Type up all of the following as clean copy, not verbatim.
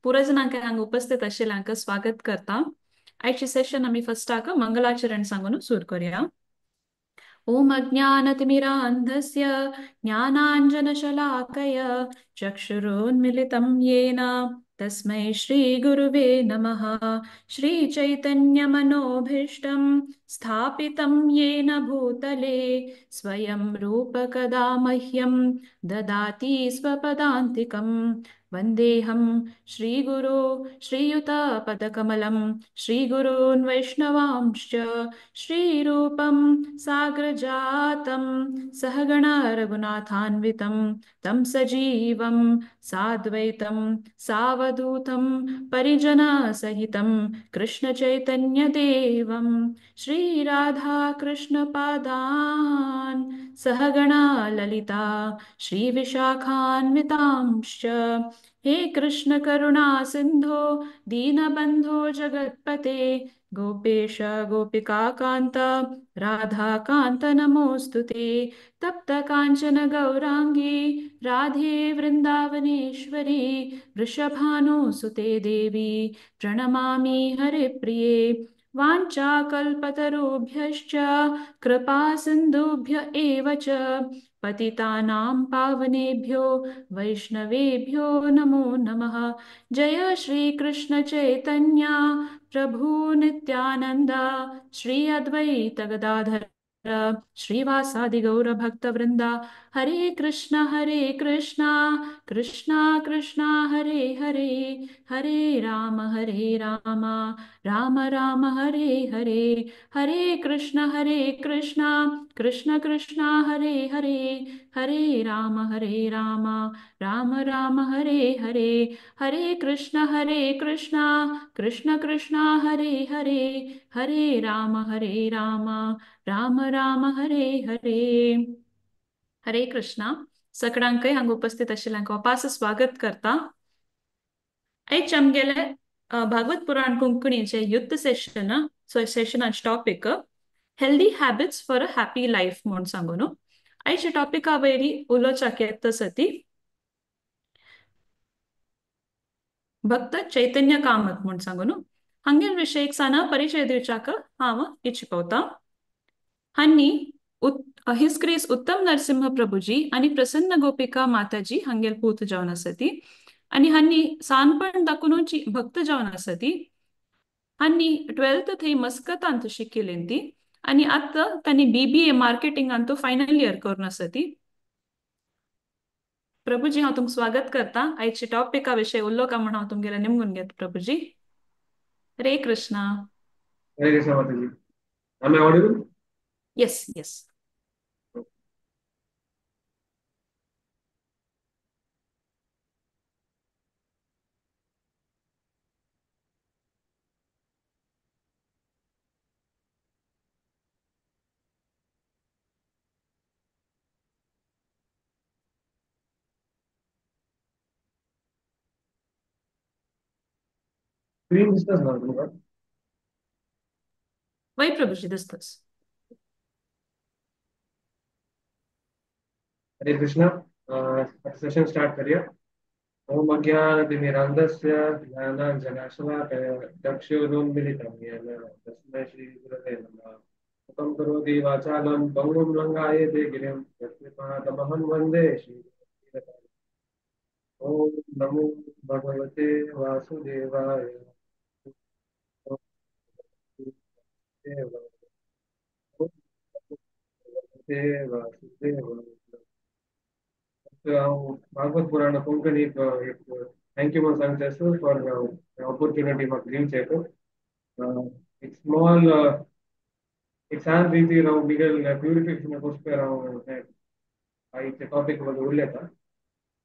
पुरो जनांक हांगा उपस्थित आशिल्ल्यांक स्वागत करता। आयची सेशन आमी फर्स्टाक मंगलाचरण सांगून सुरू करूया। ओम अज्ञानतिमिरान्धस्य ज्ञानाञ्जनशलाकय चक्षुरुन्मिलितं येन तस्मै श्रीगुरुवे नमः। श्रीचैतन्यमनोभीष्टं स्थापितं येन भूतले स्वयं रूप कदा मह्यं ददाति स्वपदान्तिकम्। वन्देऽहं श्रीगुरो श्रीयुतपदकमलं श्रीगुरून् वैष्णवांश्च श्रीरूपं साग्रजातं सहगण रघुनाथान्वितं तं सजीवं साद्वैतं सावधूतं परिजनसहितं कृष्णचैतन्यदेवं श्रीराधाकृष्णपादान् सहगण ललिता श्रीविशाखान्वितांश्च। हे कृष्ण करुणा सिन्धो दीनबन्धो जगत्पते गोपेश गोपिका कान्त राधा कान्त नमोऽस्तु ते। तप्त काञ्चन गौराङ्गी राधे वृन्दावनेश्वरी वृषभानुसुते देवी प्रणमामि हरिप्रिये। वाञ्छाकल्पतरुभ्यश्च कृपा सिन्धुभ्य एव च पतितानां पावनेभ्यो वैष्णवेभ्यो नमो नमः। जय श्री कृष्ण चैतन्य प्रभु नित्यानंद श्री अद्वैत गदाधर श्रीवासादि गौर भक्त वृंदा। हरे कृष्णा कृष्णा कृष्णा हरे हरे हरे राम राम राम हरे हरे। हरे कृष्णा कृष्ण कृष्णा हरे हरे हरे राम राम राम हरे हरे। हरे कृष्णा कृष्ण कृष्ण हरे हरे हरे राम राम राम हरे हरे। हरे कृष्णा सगळ्यांकय हांगा उपस्थित आशिल्ल्यांक वापस स्वागत करता। आयज आमगेले भागवत पुराण कोंकणीचे युद्ध सेशनाचे topic healthy habits for a happy life म्हणून सांगून आयच्या टॉपिका वयली उलोवच्याक येता सती भक्त चैतन्य कामत म्हणून सांगून हांगेल विशयक साना परिचय दिवच्याक हांव इच्छुकवता। हांनी हिस्क्रीस उत्तम नरसिंह प्रभुजी आणि प्रसन्न गोपिका माताजी हांगेल पूत जावन आसती आणि हांनी सानपण दाखूनची भक्त जावन आसती। हांनी 12th थंय मस्कतांत शिकिल्लीं ती आणि आतां तांणी BBA मार्केटिंगांत फायनल इयर करून आसती। प्रभुजी हांव तुमकां स्वागत करता। आयच्या टॉपिका विशयी उलोवका म्हण हांव तुमगेले निमगून घेता प्रभुजी। हरे कृष्णा। हरे कृष्णा माता जी। Am I audible? Yes yes. Screen discuss ना तुमका? वै प्रभुजी दिसतस। हरे कृष्णा। सेशन स्टार्ट करूया। ओम अज्ञानतिमिरान्धस्य ज्ञानाञ्जनशलाकया चक्षुरुन्मिलितं येन तस्मै श्रीगुरवे नमः। मुखं करोति वाचालं पङ्गुं लङ्घयते गिरिं यत्कृपातमहं वन्दे श्रीगुरुं। ओम नमो भगवते वासुदेवाय। ओम भगवते वासुदेवाय। भागवत पुराण कोंकणी एक थँक्यू म्हणून सांगता फॉर ऑपॉर्च्युनिटी म्हाका दिवचेक। एक स्मॉल एक सांत रीती हांव बिगल प्युरिफिकेशन कोसपेर हांव आयचे टॉपिक बद्दल उलयता।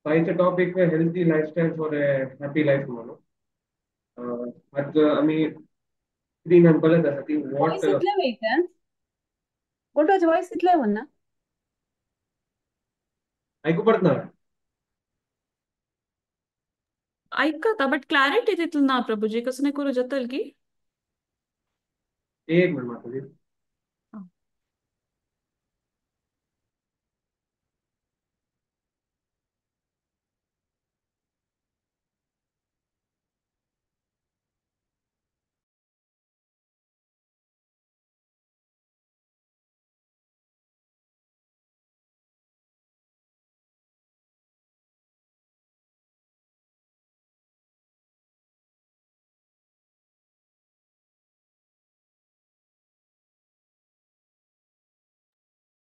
आयचे topic healthy lifestyle for a happy life म्हणून आज आमी स्क्रीनान पळयत आसा ती वॉट वॉइस इतले वयता गोटोच वॉइस इतले म्हणना आयकू पडना। ऐकता बट क्लॅरिटी तितली ना प्रभुजी कसं नाही करू जातल की। एक मिनिट माता जी।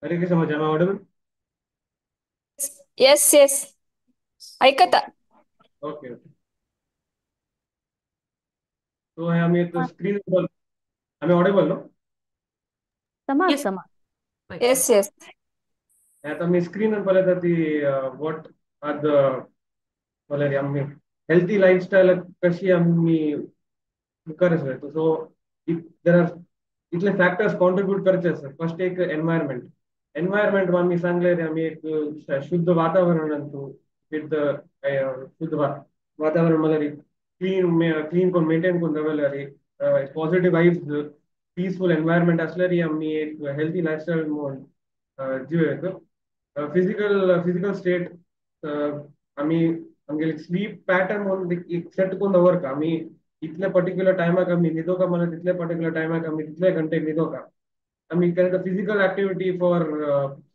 हरे कृष्ण मजा, am I audible? Yes yes ऐकता. Okay okay. तो है आम्ही तो स्क्रीन आम्ही ऑडिबल नो. समाज येस. समाज येस येस आता मी स्क्रीन पळत ती व्हॉट आर द मला आम्ही हेल्थी लाईफस्टाईल कशी आम्ही करायचं. सो देर आर इथले फॅक्टर्स कॉन्ट्रीब्यूट करायचे असतात. फर्स्ट एक एन्व्हायरमेंट. एन्व्हायरमेंट आम्ही सांगले रे आम्ही एक शुद्ध वातावरण आणतो. विथ शुद्ध वातावरण मला क्लीन कोण मेंटेन कोण दवरल्या रे पॉझिटिव्ह वाईब्स पीसफुल एन्व्हायरमेंट असल्या री आम्ही एक हेल्थी लाईफस्टाईल जीव येतो. फिजिकल स्टेट आम्ही आमगे स्लीप पॅटर्न म्हणून एक सेट करून दवर का आम्ही इतल्या पर्टिक्युलर टायमाक आम्ही न्हिदो का मला तितल्या पर्टिक्युलर टायमाक आम्ही तितले घंटे न्हिदो का आम्ही केलं फिजिकल ऍक्टिव्हिटी फॉर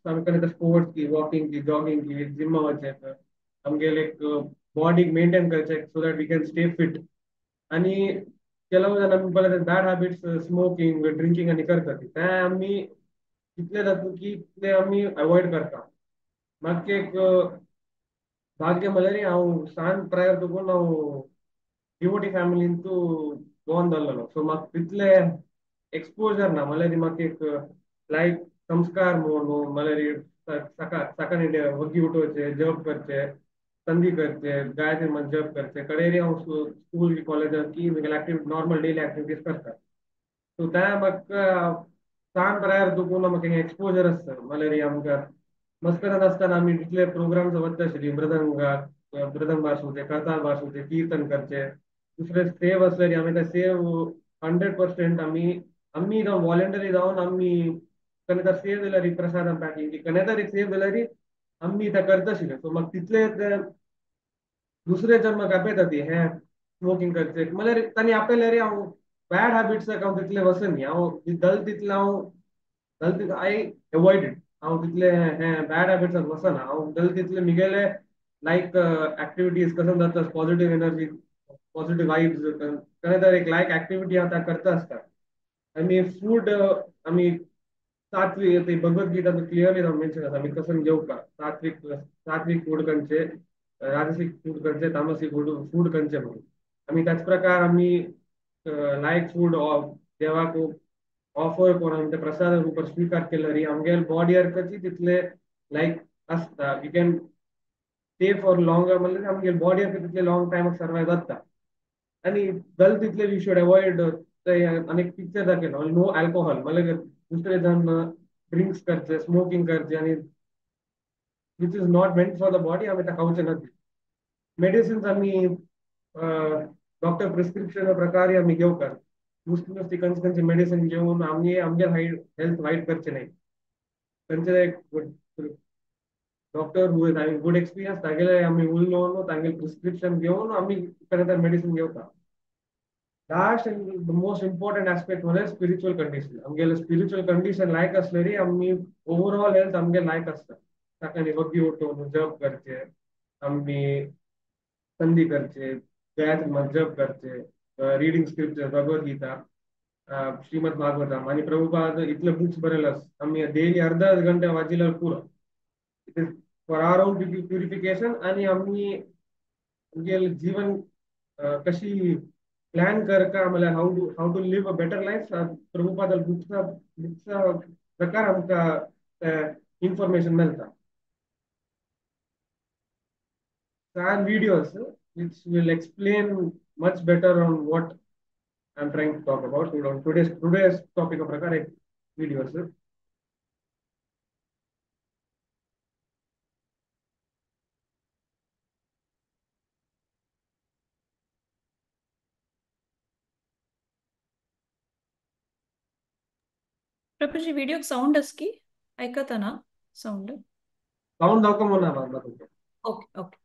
आम्ही केलं स्पोर्ट्स की वॉकिंग की जॉगिंग की जिम वचें आमगे एक बॉडी मेंटेन करचें so that we can stay fit. आणि ಕೆಲವು ಜನ बॅड हॅबिट्स स्मोकिंग ड्रिंकिंग आणि करतात ते आम्ही कितले जातो की ते आम्ही अवॉइड करता. म्हाका एक ಭಾಗ್ಯ ಮಲರಿ ನಾವು ಸಾನ್ ಪ್ರಯರ್ ತಗೊಂಡು ನಾವು ಡಿವೋಟಿ ಫ್ಯಾಮಿಲಿ ಅಂತೂ ಗೋಂದಲ್ಲ ಸೊ ಮಾకు तिथले एक्सपोजर ना मलारी माका एक लाईक संस्कार म्हणून मलारी सकाळी वगी उठवचे जॉब करचे संधी करचे गायत्री मन जॉब करचे कडेरी हांव स्कूल कॉलेज की ऍक्टिव्हिटी नॉर्मल डेली ऍक्टिव्हिटीज करता. सो त्या म्हाका सांग प्रयार दुखून म्हाका एक्सपोजर आसता मलेरी आमकां मस्करान आसतना आमी तितले प्रोग्राम्स वता आशिल्ली मृदंग भासूचे करताल भासूचे कीर्तन करचे दुसरे सेव आसलेली आमी ते सेव 100% आमी जावन वॉलंटरी जावन आमी कने तर सेव जाल्यार प्रसाद पॅकिंग कने तर एक सेव जाल्यार आमी ते करता आशिल्ले. सो म्हाका तितले दुसरे जर म्हाका आपयता ती हे स्मोकिंग करचे म्हळ्यार तांणी आपयले रे हांव बॅड हॅबिट्साक हांव तितले वचनी हांव दल तितले हांव दल तितले आय एवॉइड इट. हांव तितले हे बॅड हॅबिट्साक वचना हांव दल तितले मिगेले लायक ऍक्टिव्हिटीज कसं जाता पॉझिटिव्ह एनर्जी पॉझिटिव्ह वाईब्स खरें तर एक लायक ऍक्टिव्हिटी हांव करता आसता. आमी फूड आमी सात्विक ते भगवद्गीता क्लियरली मेन्शन आसा आमी कसं जेवता सात्विक फूड खंयचे राजसिक फूड खंयचे तामसिक फूड खंयचे म्हणून आमी त्याच प्रकार आमी लायक फूड देवाक ऑफर करून ते प्रसाद रूप स्वीकार केल्यार आमगे बॉडीर कशी तितले लायक आसता we can stay for longer म्हणल्यार आमगे बॉडीर तितले लॉंग टायमाक सर्वायव जाता. आणि दल तितले वी शुड अवॉइड अनेक पिक्चर दाखयलो नो अल्कोहॉल म्हणल्यार दुसरे जण ड्रिंक्स करचे स्मोकिंग करचे आणि which is not meant for the body आम्ही त्या खाऊचे नाही. मेडिसिन्स आम्ही डॉक्टर प्रिस्क्रिप्शन प्रकारे आम्ही घेवकार नुसती नुसती खंयची मेडिसिन घेऊन आम्ही आमगे हेल्थ वाईट करचे नाही. खंयचे एक डॉक्टर गुड एक्सपिरियन्स तागेले आम्ही उलोवन तांगे प्रिस्क्रिप्शन घेऊन आम्ही खरें मेडिसिन घेवता. Last and the most important aspect म्हणजे स्पिरिच्युअल कंडिशन आमगे स्पिरिच्युअल कंडिशन लायक असलेली आम्ही ओव्हरऑल हेल्थ आमगे लायक असता. सकाळी वगी उठून जप करचे आम्ही संधी करचे गायत्री मंत्र जप करचे रीडिंग स्क्रिप्चर भगवद्गीता श्रीमद भागवतम आणि प्रभुपाद इतले बुक्स बरेलास आम्ही डेली अर्धा घंटा वाचिल्यार पुरो it is for our own purification आणि आम्ही आमगे जीवन कशी प्लॅन करता म्हळ्यार how to live a better life Prabhupada बुक्सा प्रकार आमकां इन्फॉर्मेशन मेळटा. Are videos which will explain much better on what I'm trying to talk about. On today's topic of प्रकार एक videos. प्रभूजी व्हिडिओ साऊंड की ऐकता ना साऊंड. Sound दाखव म्हणा बाबा तुमचं. Okay okay.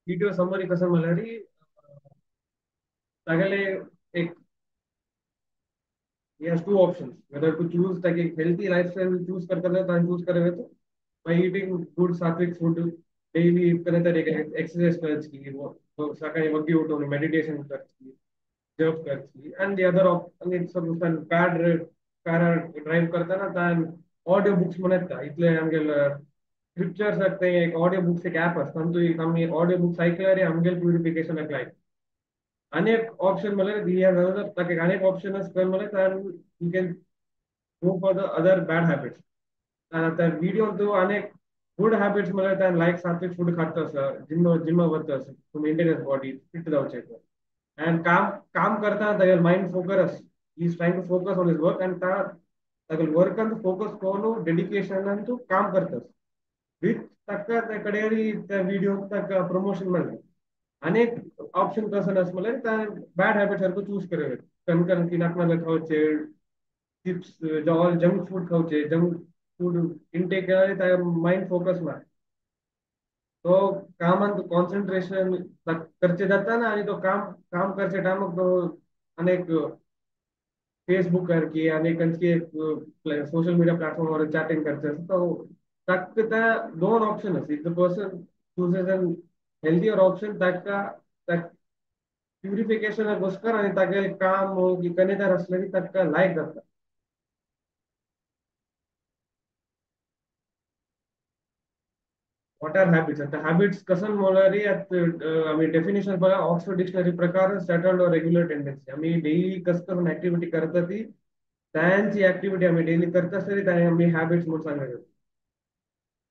व्हिडिओ समरी कसं म्हणल्यार तागेले एक he has two options whether to choose like a healthy lifestyle choose करता है तो choose करेगा तो by eating good sattvic food daily करने तरीके exercise करती वो सकाळी वगी उठून meditation करती जॉब करती and the other and it's a bad car drive करता ना तान ऑडियो बुक्स म्हणत इतले आमगेल स्क्रिप्चर्स असते एक ऑडियो बुक्स एक ऍप असतं तो आम्ही ऑडियो बुक्स ऐकल्यावर आमगेल प्युरिफिकेशन अप्लाय अनेक ऑप्शन मला दिया जातात ताकि अनेक ऑप्शनस कर मला तर you can go for the other bad habits आता व्हिडिओ तो अनेक गुड हॅबिट्स मला त्या लाईक सात्विक फूड खात असं जिम वरत असं टू मेंटेन बॉडी फिट जाऊचे अँड काम करता तागेल mind focus he is trying to focus on his work and तागेल वर्क अंत फोकस कोण डेडिकेशन आणि तू काम करतस विथ तक्का त्या कडेरी त्या व्हिडिओ तक्का प्रमोशन मिळते अनेक ऑप्शन कसं म्हणल्यार त्या बॅड हॅबिट सारखं चूज करावे कणकण की नाक नाका खावचे चिप्स जंक फूड खावचे जंक फूड इनटेक केल्यार माइंड फोकस ना तो कामान कॉन्सन्ट्रेशन करचे जाता ना आणि तो काम करचे टायमाक तो अनेक फेसबुक की अनेक सोशल मीडिया प्लॅटफॉर्म वर चॅटिंग करचे तो तक त्या दोन option if the person chooses an healthier option ताका प्युरिफिकेशन गोस्कर आणि तागे काम हो की कनेदार असले की ताका लायक जाता व्हॉट आर हॅबिट्स आता हॅबिट्स कसं म्हणल्यार आम्ही डेफिनेशन बघा ऑक्सफोर्ड डिक्शनरी प्रकार सेटल्ड और रेग्युलर टेंडन्सी आम्ही डेली कस करून ऍक्टिव्हिटी करता ती त्यांची ऍक्टिव्हिटी आम्ही डेली करता तरी त्या आम्ही हॅबिट्स म्हणून सांगायचं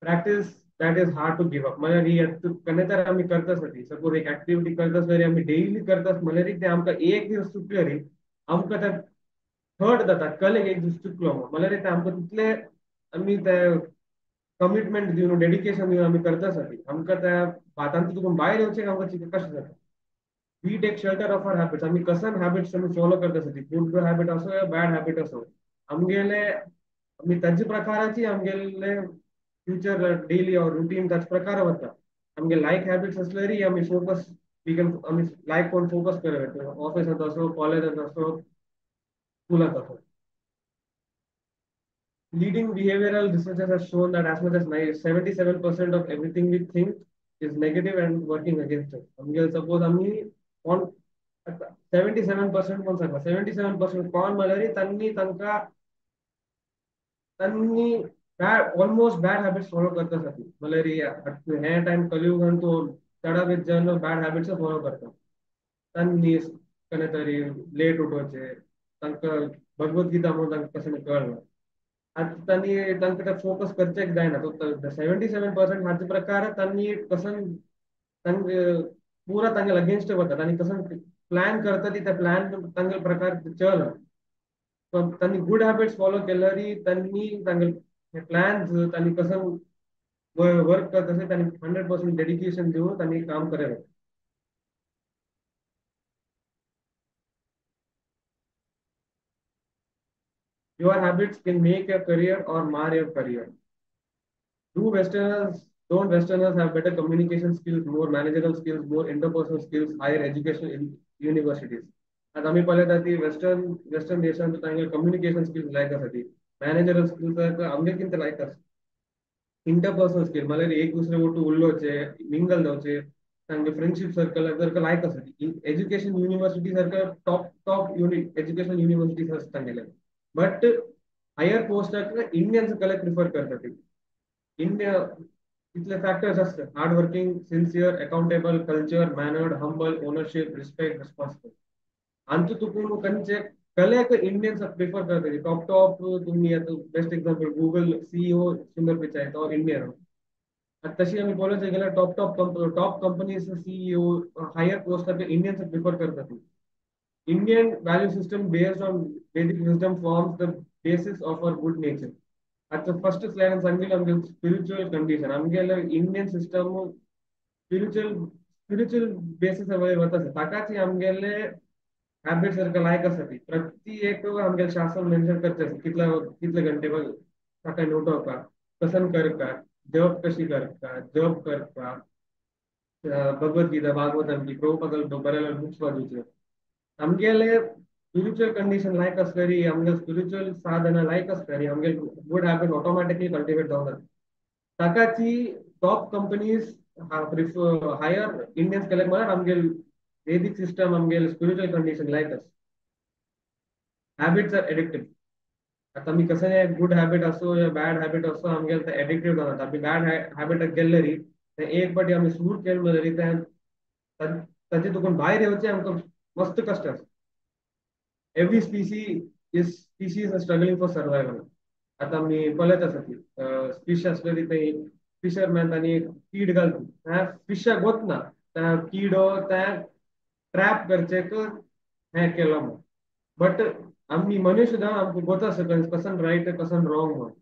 practice that is hard to give up म्हणजे ही कने तर आम्ही करताच ती सपोज एक ऍक्टिव्हिटी करताच तरी आम्ही डेली करताच म्हणजे ते आमकां एक दिवस चुकले रे आमकां त्या थर्ड जाता कल एक दीस चुकलो म्हणजे ते आमकां तितले आम्ही त्या कमिटमेंट दिवन डेडिकेशन दिवन आम्ही करताच ती आमकां त्या भातांत चुकून भायर येवचें आमकां कशें जाता we take shelter of our habits आम्ही कसन हॅबिट्स आम्ही फॉलो करतासाठी गुड हॅबिट असो या बॅड हॅबिट असो आमगेले आम्ही त्याच प्रकाराची आमगेले फ्युचर डेली और रुटीन त्याच प्रकार वता आमगे लायक हॅबिट्स असल्यारी आम्ही फोकस वी कॅन आम्ही लायक कोण फोकस करत ऑफिसात असो कॉलेजात असो स्कूलात असो leading behavioral researchers have shown that as much as 77% of everything we think is negative and working against it. आमगे सपोज आम्ही कोण 77% कोण सांगता 77% कोण म्हळ्यार त्यांनी ऑलमोस्ट बॅड हॅबिट्स फॉलो करतासाठी म्हळ्यार हे टाइम कलियुगान तो चढा जन बॅड हॅबिट्स फॉलो करता त्यांनी कने तरी लेट उठवचे तांकां भगवद्गीता म्हणून तांकां कशें कळना आता त्यांनी तांकां फोकस करचेच जायना तो 77% हाचे प्रकार त्यांनी कसं पूरा तांगे अगेन्स्ट वतात आणि कसं प्लॅन करता ती त्या प्लॅन तांगे प्रकार चल त्यांनी गुड हॅबिट्स फॉलो केल्यारी त्यांनी तांगे प्लॅन्स त्यांनी कसं वर्क करत असे त्यांनी 100% डेडिकेशन देऊन त्यांनी काम करावे Your habits can make your career or mar your career. Do Westerners, don't Westerners have better communication skills, more managerial skills, more interpersonal skills, higher education in universities? आता आम्ही पाहिलं ती वेस्टर्न देशांत तांगे कम्युनिकेशन स्किल्स लायक आसा managerial skills आमगे किंत लायक आसा interpersonal skill म्हळ्यार एक दुसरे वटू उलोवचे मिंगल जावचे तांगे फ्रेंडशिप सर्कल जर लायक आसा एज्युकेशन युनिव्हर्सिटी सारखं टॉप एज्युकेशन युनिव्हर्सिटीज आसता तांगेले बट हायर पोस्ट इंडियन्स कले प्रिफर करतात इंडिया इतले फॅक्टर्स असतात hard working sincere accountable culture mannered humble ownership respect responsible आणि तुकून कंचे कलेक इंडियन्स प्रिफर करतात टॉप तुम्ही आता बेस्ट एक्झाम्पल गुगल सीईओ सुंदर पिचाई तो इंडियन तशी आम्ही बोलायचं गेल्यार top companies CEO higher post Indians prefer करतात Indian value system based on Vedic wisdom forms the basis of our good nature. At the first slide, I'm spiritual condition. I'm Indian system spiritual basis available. ताकाची आमगेले habits like असती प्रति एक आमगेले शास्त्र mention करते कितले घंटे बघ सकाळी उठव का कसं कर का जॉब कशी कर का जॉब कर का भगवद्गीता भागवतम की प्रभुपादाल बरेला बुक्स वाचूचे आमगेले स्पिरिच्युअल कंडिशन लायक असल्यारी आमगे स्पिरिच्युअल साधना लायक असल्यारी आमगे गुड हॅबिट ऑटोमॅटिकली कल्टिवेट जावतात ताकाची top companies prefer hire Indians केले म्हळ्यार आमगे वेदिक सिस्टम आमगे स्पिरिच्युअल कंडिशन लायक आस हॅबिट्स आर एडिक्टिव्ह आता आमी कसं गुड हॅबिट असो या बॅड हॅबिट असो आमगे ते एडिक्टिव्ह जातात आमी बॅड हॅबिटाक गेले री ते एक फाटी आमी सूट केले म्हणल्यार ताचे तुकून भायर येवचें आमकां मस्त कश्ट आसा every species are struggling for survival आता आमी पळयत आसा की फिश आसलेली ते फिशरमॅन तांणी कीड घालता त्या फिशाक वतना त्या किडो त्या ट्रॅप करचेक हें केलो म्हणून बट आम्ही मनुष्य सुद्धा आमकां गोचा आसा कसन रायट कसन रॉंग म्हणून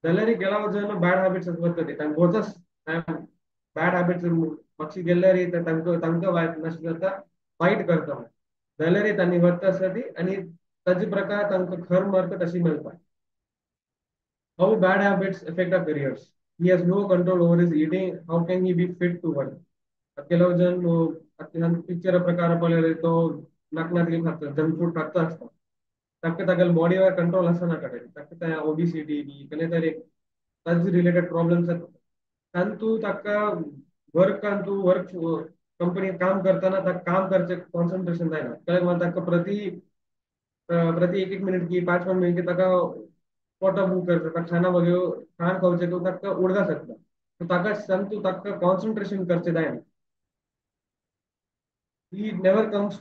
जाल्यार गेला वचून बॅड हॅबिट्स वता ते तांकां गोचास बॅड हॅबिट्स मातशी गेल्यार तांकां तांकां मातशें जाता वायट करता जाल्यार तांणी वता आसा ती आनी ताचे प्रकार तांकां खर मार्क तशी मेळटा how bad habits affect our careers. He has no control over his eating. How can he be fit to work? ಕೆಲವು ಜನ ಪಿಕ್ಚರ್ ಪ್ರಕಾರ ಪಳೆಯರೆ तो नाकनातली खाता जंक फूड खाता असता ताका तागेल बॉडीवर कंट्रोल आसना कडेन ताका त्या ओबेसिटी बी कसले तरी ताजे रिलेटेड प्रॉब्लेम्स जाता तांतू ताका वर्क कंपनी काम करताना ताका काम करचे कॉन्सन्ट्रेशन जायना त्यामुळे ताका प्रति एक मिनिट की 5 मिनिट की ताका पोटा बूक करता ताका खाना वगैरे खान खावचे तो ताका उडगा सकता तो ताका सांगतो ताका कॉन्सन्ट्रेशन करचे जायना he never comes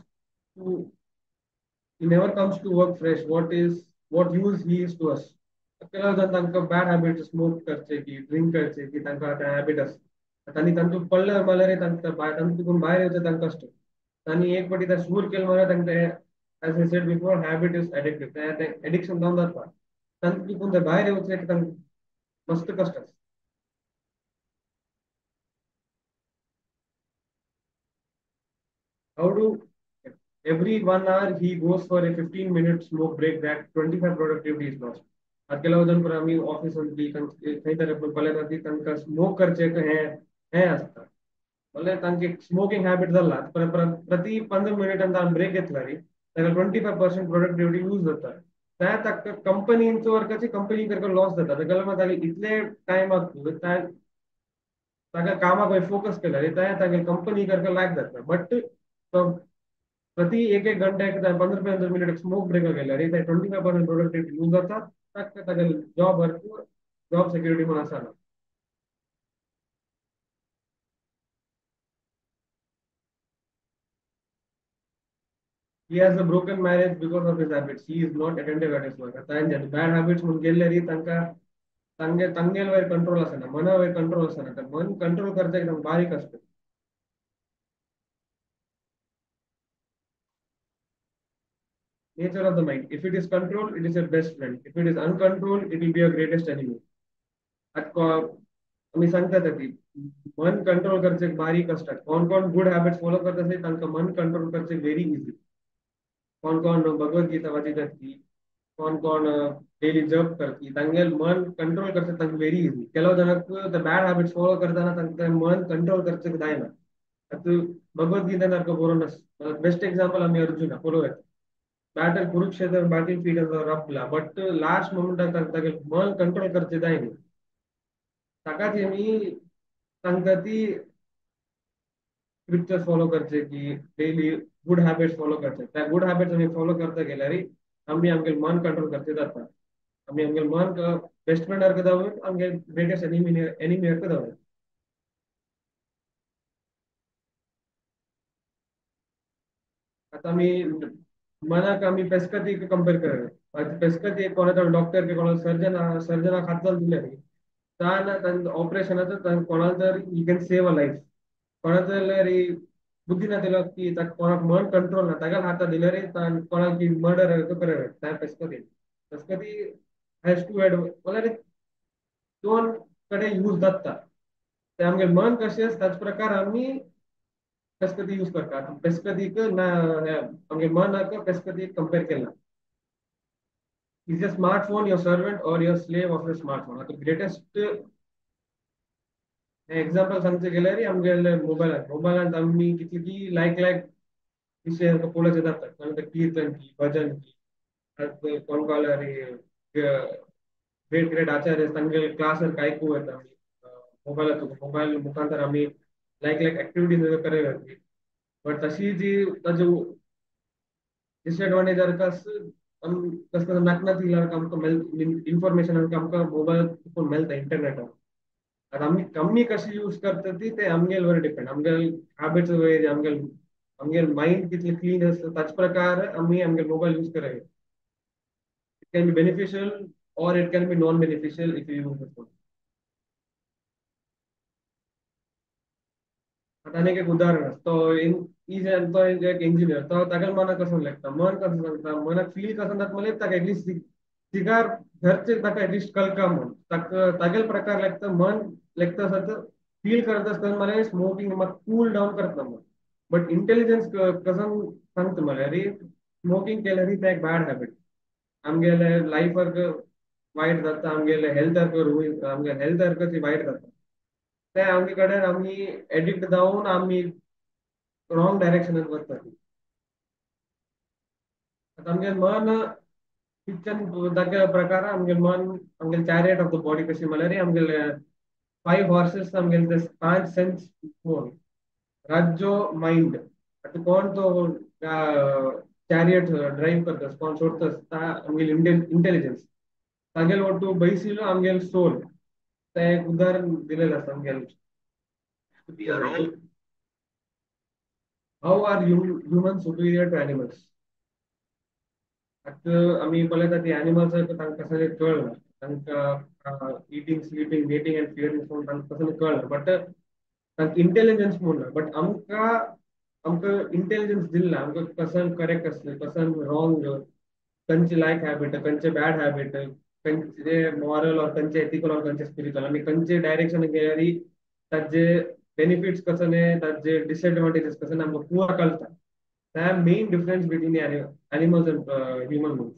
to he never comes to work fresh what use he is to us ಕೆಲವು ಜನ तांकां बॅड हॅबिट स्मोक करचे की ड्रिंक करचे की तांकां त्या हॅबिट आसता तांणी तांतू पडल्यार माल्यार तांतून भायर येवचें तांकां कश्ट तांणी एक फाटी ते सूर केलें म्हळ्यार तांकां as I said before habit is addictive ते एडिक्शन जावन जाता तांतून ते भायर येवचें तांकां मस्त कश्ट आसता how do every 1 hour he goes for a 15-minute smoke break that 25 productivity is lost ಕೆಲವು ಜನ आम्ही ऑफिस मध्ये खंय तरी पळयता ती तांकां स्मोक करचे हें आसता म्हणल्यार तांचे स्मोकिंग हॅबिट जाला प्रति 15 मिनिटांनी ब्रेक घेतला री ताका 25% प्रोडक्टिव्हिटी यूज जाता त्या ताका कंपनीचो वर्काची कंपनी ताका लॉस जाता ताका लागून ताका इतले टायमाक ताका कामाक फोकस केला रे तागे कंपनी करता लायक जाता बट प्रति एक घंटे 15 मिनिट स्मोक ब्रेक गेला रे 25% प्रोडक्टिव्हिटी यूज जाता ताका तागे जॉब सिक्युरिटी म्हणून आसना he has a broken marriage because of his habits he is not attentive at his work आता बॅड हॅबिट्स म्हणून गेले री तांकां तांगेल वयर कंट्रोल आसना मना वयर कंट्रोल आसना मन कंट्रोल करता एकदम बारीक आसता nature of the mind if it is controlled it is your best friend if it is uncontrolled it will be your greatest enemy आम्ही सांगतात की मन कंट्रोल करचे बारीक असतात कोण कोण गुड हॅबिट्स फॉलो करत असेल तांकां मन कंट्रोल करचे व्हेरी इझी कोण कोण भगवद्गीता वाचितात की कोण कोण डेली जप करती तांगेल मन कंट्रोल करचे तांकां व्हेरी इझी ಕೆಲವು ಜನಕ್ಕೆ बॅड हॅबिट्स फॉलो करताना तांकां मन कंट्रोल करचे जायना आता भगवद्गीता सारको बरोवन बेस्ट एग्जांपल आम्ही अर्जुना पळोवया बैटल कुरुक्षेत्र बैटल फील्ड रपला बट लास्ट मोमेंट तागे मन कंट्रोल करचे जायना ताकाच आमी तांकां ती स्क्रिप्चर्स फॉलो करचे की डेली गुड हॅबिट्स फॉलो करचे त्या गुड हॅबिट्स आमी फॉलो करता गेल्यार आमी आमगे मन कंट्रोल करचे जाता आमी आमगे मन बेस्ट फ्रेंड सारको दवरून आमगे ग्रेटेस्ट एनिमी सारको दवरून आता आमी मनाक आमी पेस्कती कंपेर करता पेस्कती कोणाचा डॉक्टर की कोणाला सर्जनाक हात दिले तान ऑपरेशनाचो कोणाला तर he can save a life कोणाचा जाल्यार बुद्धी ना दिलो की कोणाक मन कंट्रोल ना ताका हात दिल्यार कोणाक मर्डर कर त्या पेस्कती पेस्कती हॅज टू एड म्हळ्यार दोन कडेन यूज जाता ते आमगे मन कशें आसा त्याच प्रकार आमी पेस्कती यूज करता पेस्कतीक आमगे मनाक पेस्कतीक कंपेर केला is your smartphone your servant or your slave of your smartphone the greatest example सांगते गेल्यार आमगेले मोबायलांत आमी कितली की लायक लायक विषय पळोवचे जाता कीर्तन की भजन की कोण ग्रेट ग्रेट आचार्य तांगे क्लास आयकूं येता आमी मोबायल मुखांतर आमी लायक लायक एक्टिविटीज करप बट तशी जी ताजी डिसएडवांटेज कस नाक आमकां इन्फॉर्मेशन आमकां मोबायल मेळटा इंटरनेटार आता आम्ही कमी कशी यूज करता ती ते आमगेर वर डिपेंड आमगेर हॅबिट्स वयर आमगेर माइंड कितले क्लीन आसता ताचे प्रकार आमी आमगेर मोबायल यूज कराय इट कॅन बी बेनिफिशियल और it can be non beneficial if you use the phone आता आनीक एक उदाहरण आसा तो एक इंजिनियर तो तागेल मनाक कसं लागता मन कसं सांगता मनाक फील कसं जाता म्हणजे ताका एटलीस्ट सिगार घरचे ताका एटलीस्ट कळका म्हण तागेल प्रकार लागता मन लागता असं फील करत असताना मला स्मोकिंग म्हाका कूल डाऊन करता म्हण बट इंटेलिजन्स कसं सांगता म्हळ्यार स्मोकिंग केल्यार ते एक बॅड हॅबिट आमगेले लायफाक वायट जाता आमगेले हेल्थाक वायट जाता ते आमचे कडेन आमी एडिक्ट जावन आमी रॉंग डायरेक्शनात वता आता आमगे मन किचन ताच्या प्रकार आमगे मन आमगे चॅरियट ऑफ द बॉडी कशी म्हळ्यार आमगेले 5 हॉर्सेस आमगेले ते 5 सेन्स कोण राज्यो माइंड आता कोण तो चॅरियट ड्राइव करता कोण सोडता आमगेले इंटेलिजन्स तागेल ओटू बैसिलो आमगेल सोल ते एक उदाहरण दिलेलं आसा आमगेल how are human superior to animals आता आम्ही पळयता ती एनिमल्स तांकां कसं कळना तांकां eating sleeping mating and fearing फोन तांकां कसं कळना बट तांकां इंटेलिजन्स म्हणना बट आमकां इंटेलिजन्स दिला आमकां कसं करेक्ट असलें कसं रॉंग खंयचे लायक हॅबिट खंयचे बॅड हॅबिट खंयचे मॉरल और खंयचे एथिकल और खंयचे स्पिरिच्युअल आनी खंयचे डायरेक्शन गेल्यार ताजे बेनिफिट्स कसं ताजे डिसएडवांटेजेस कसं आमकां पुरा कळटा the main difference between the animals and human beings.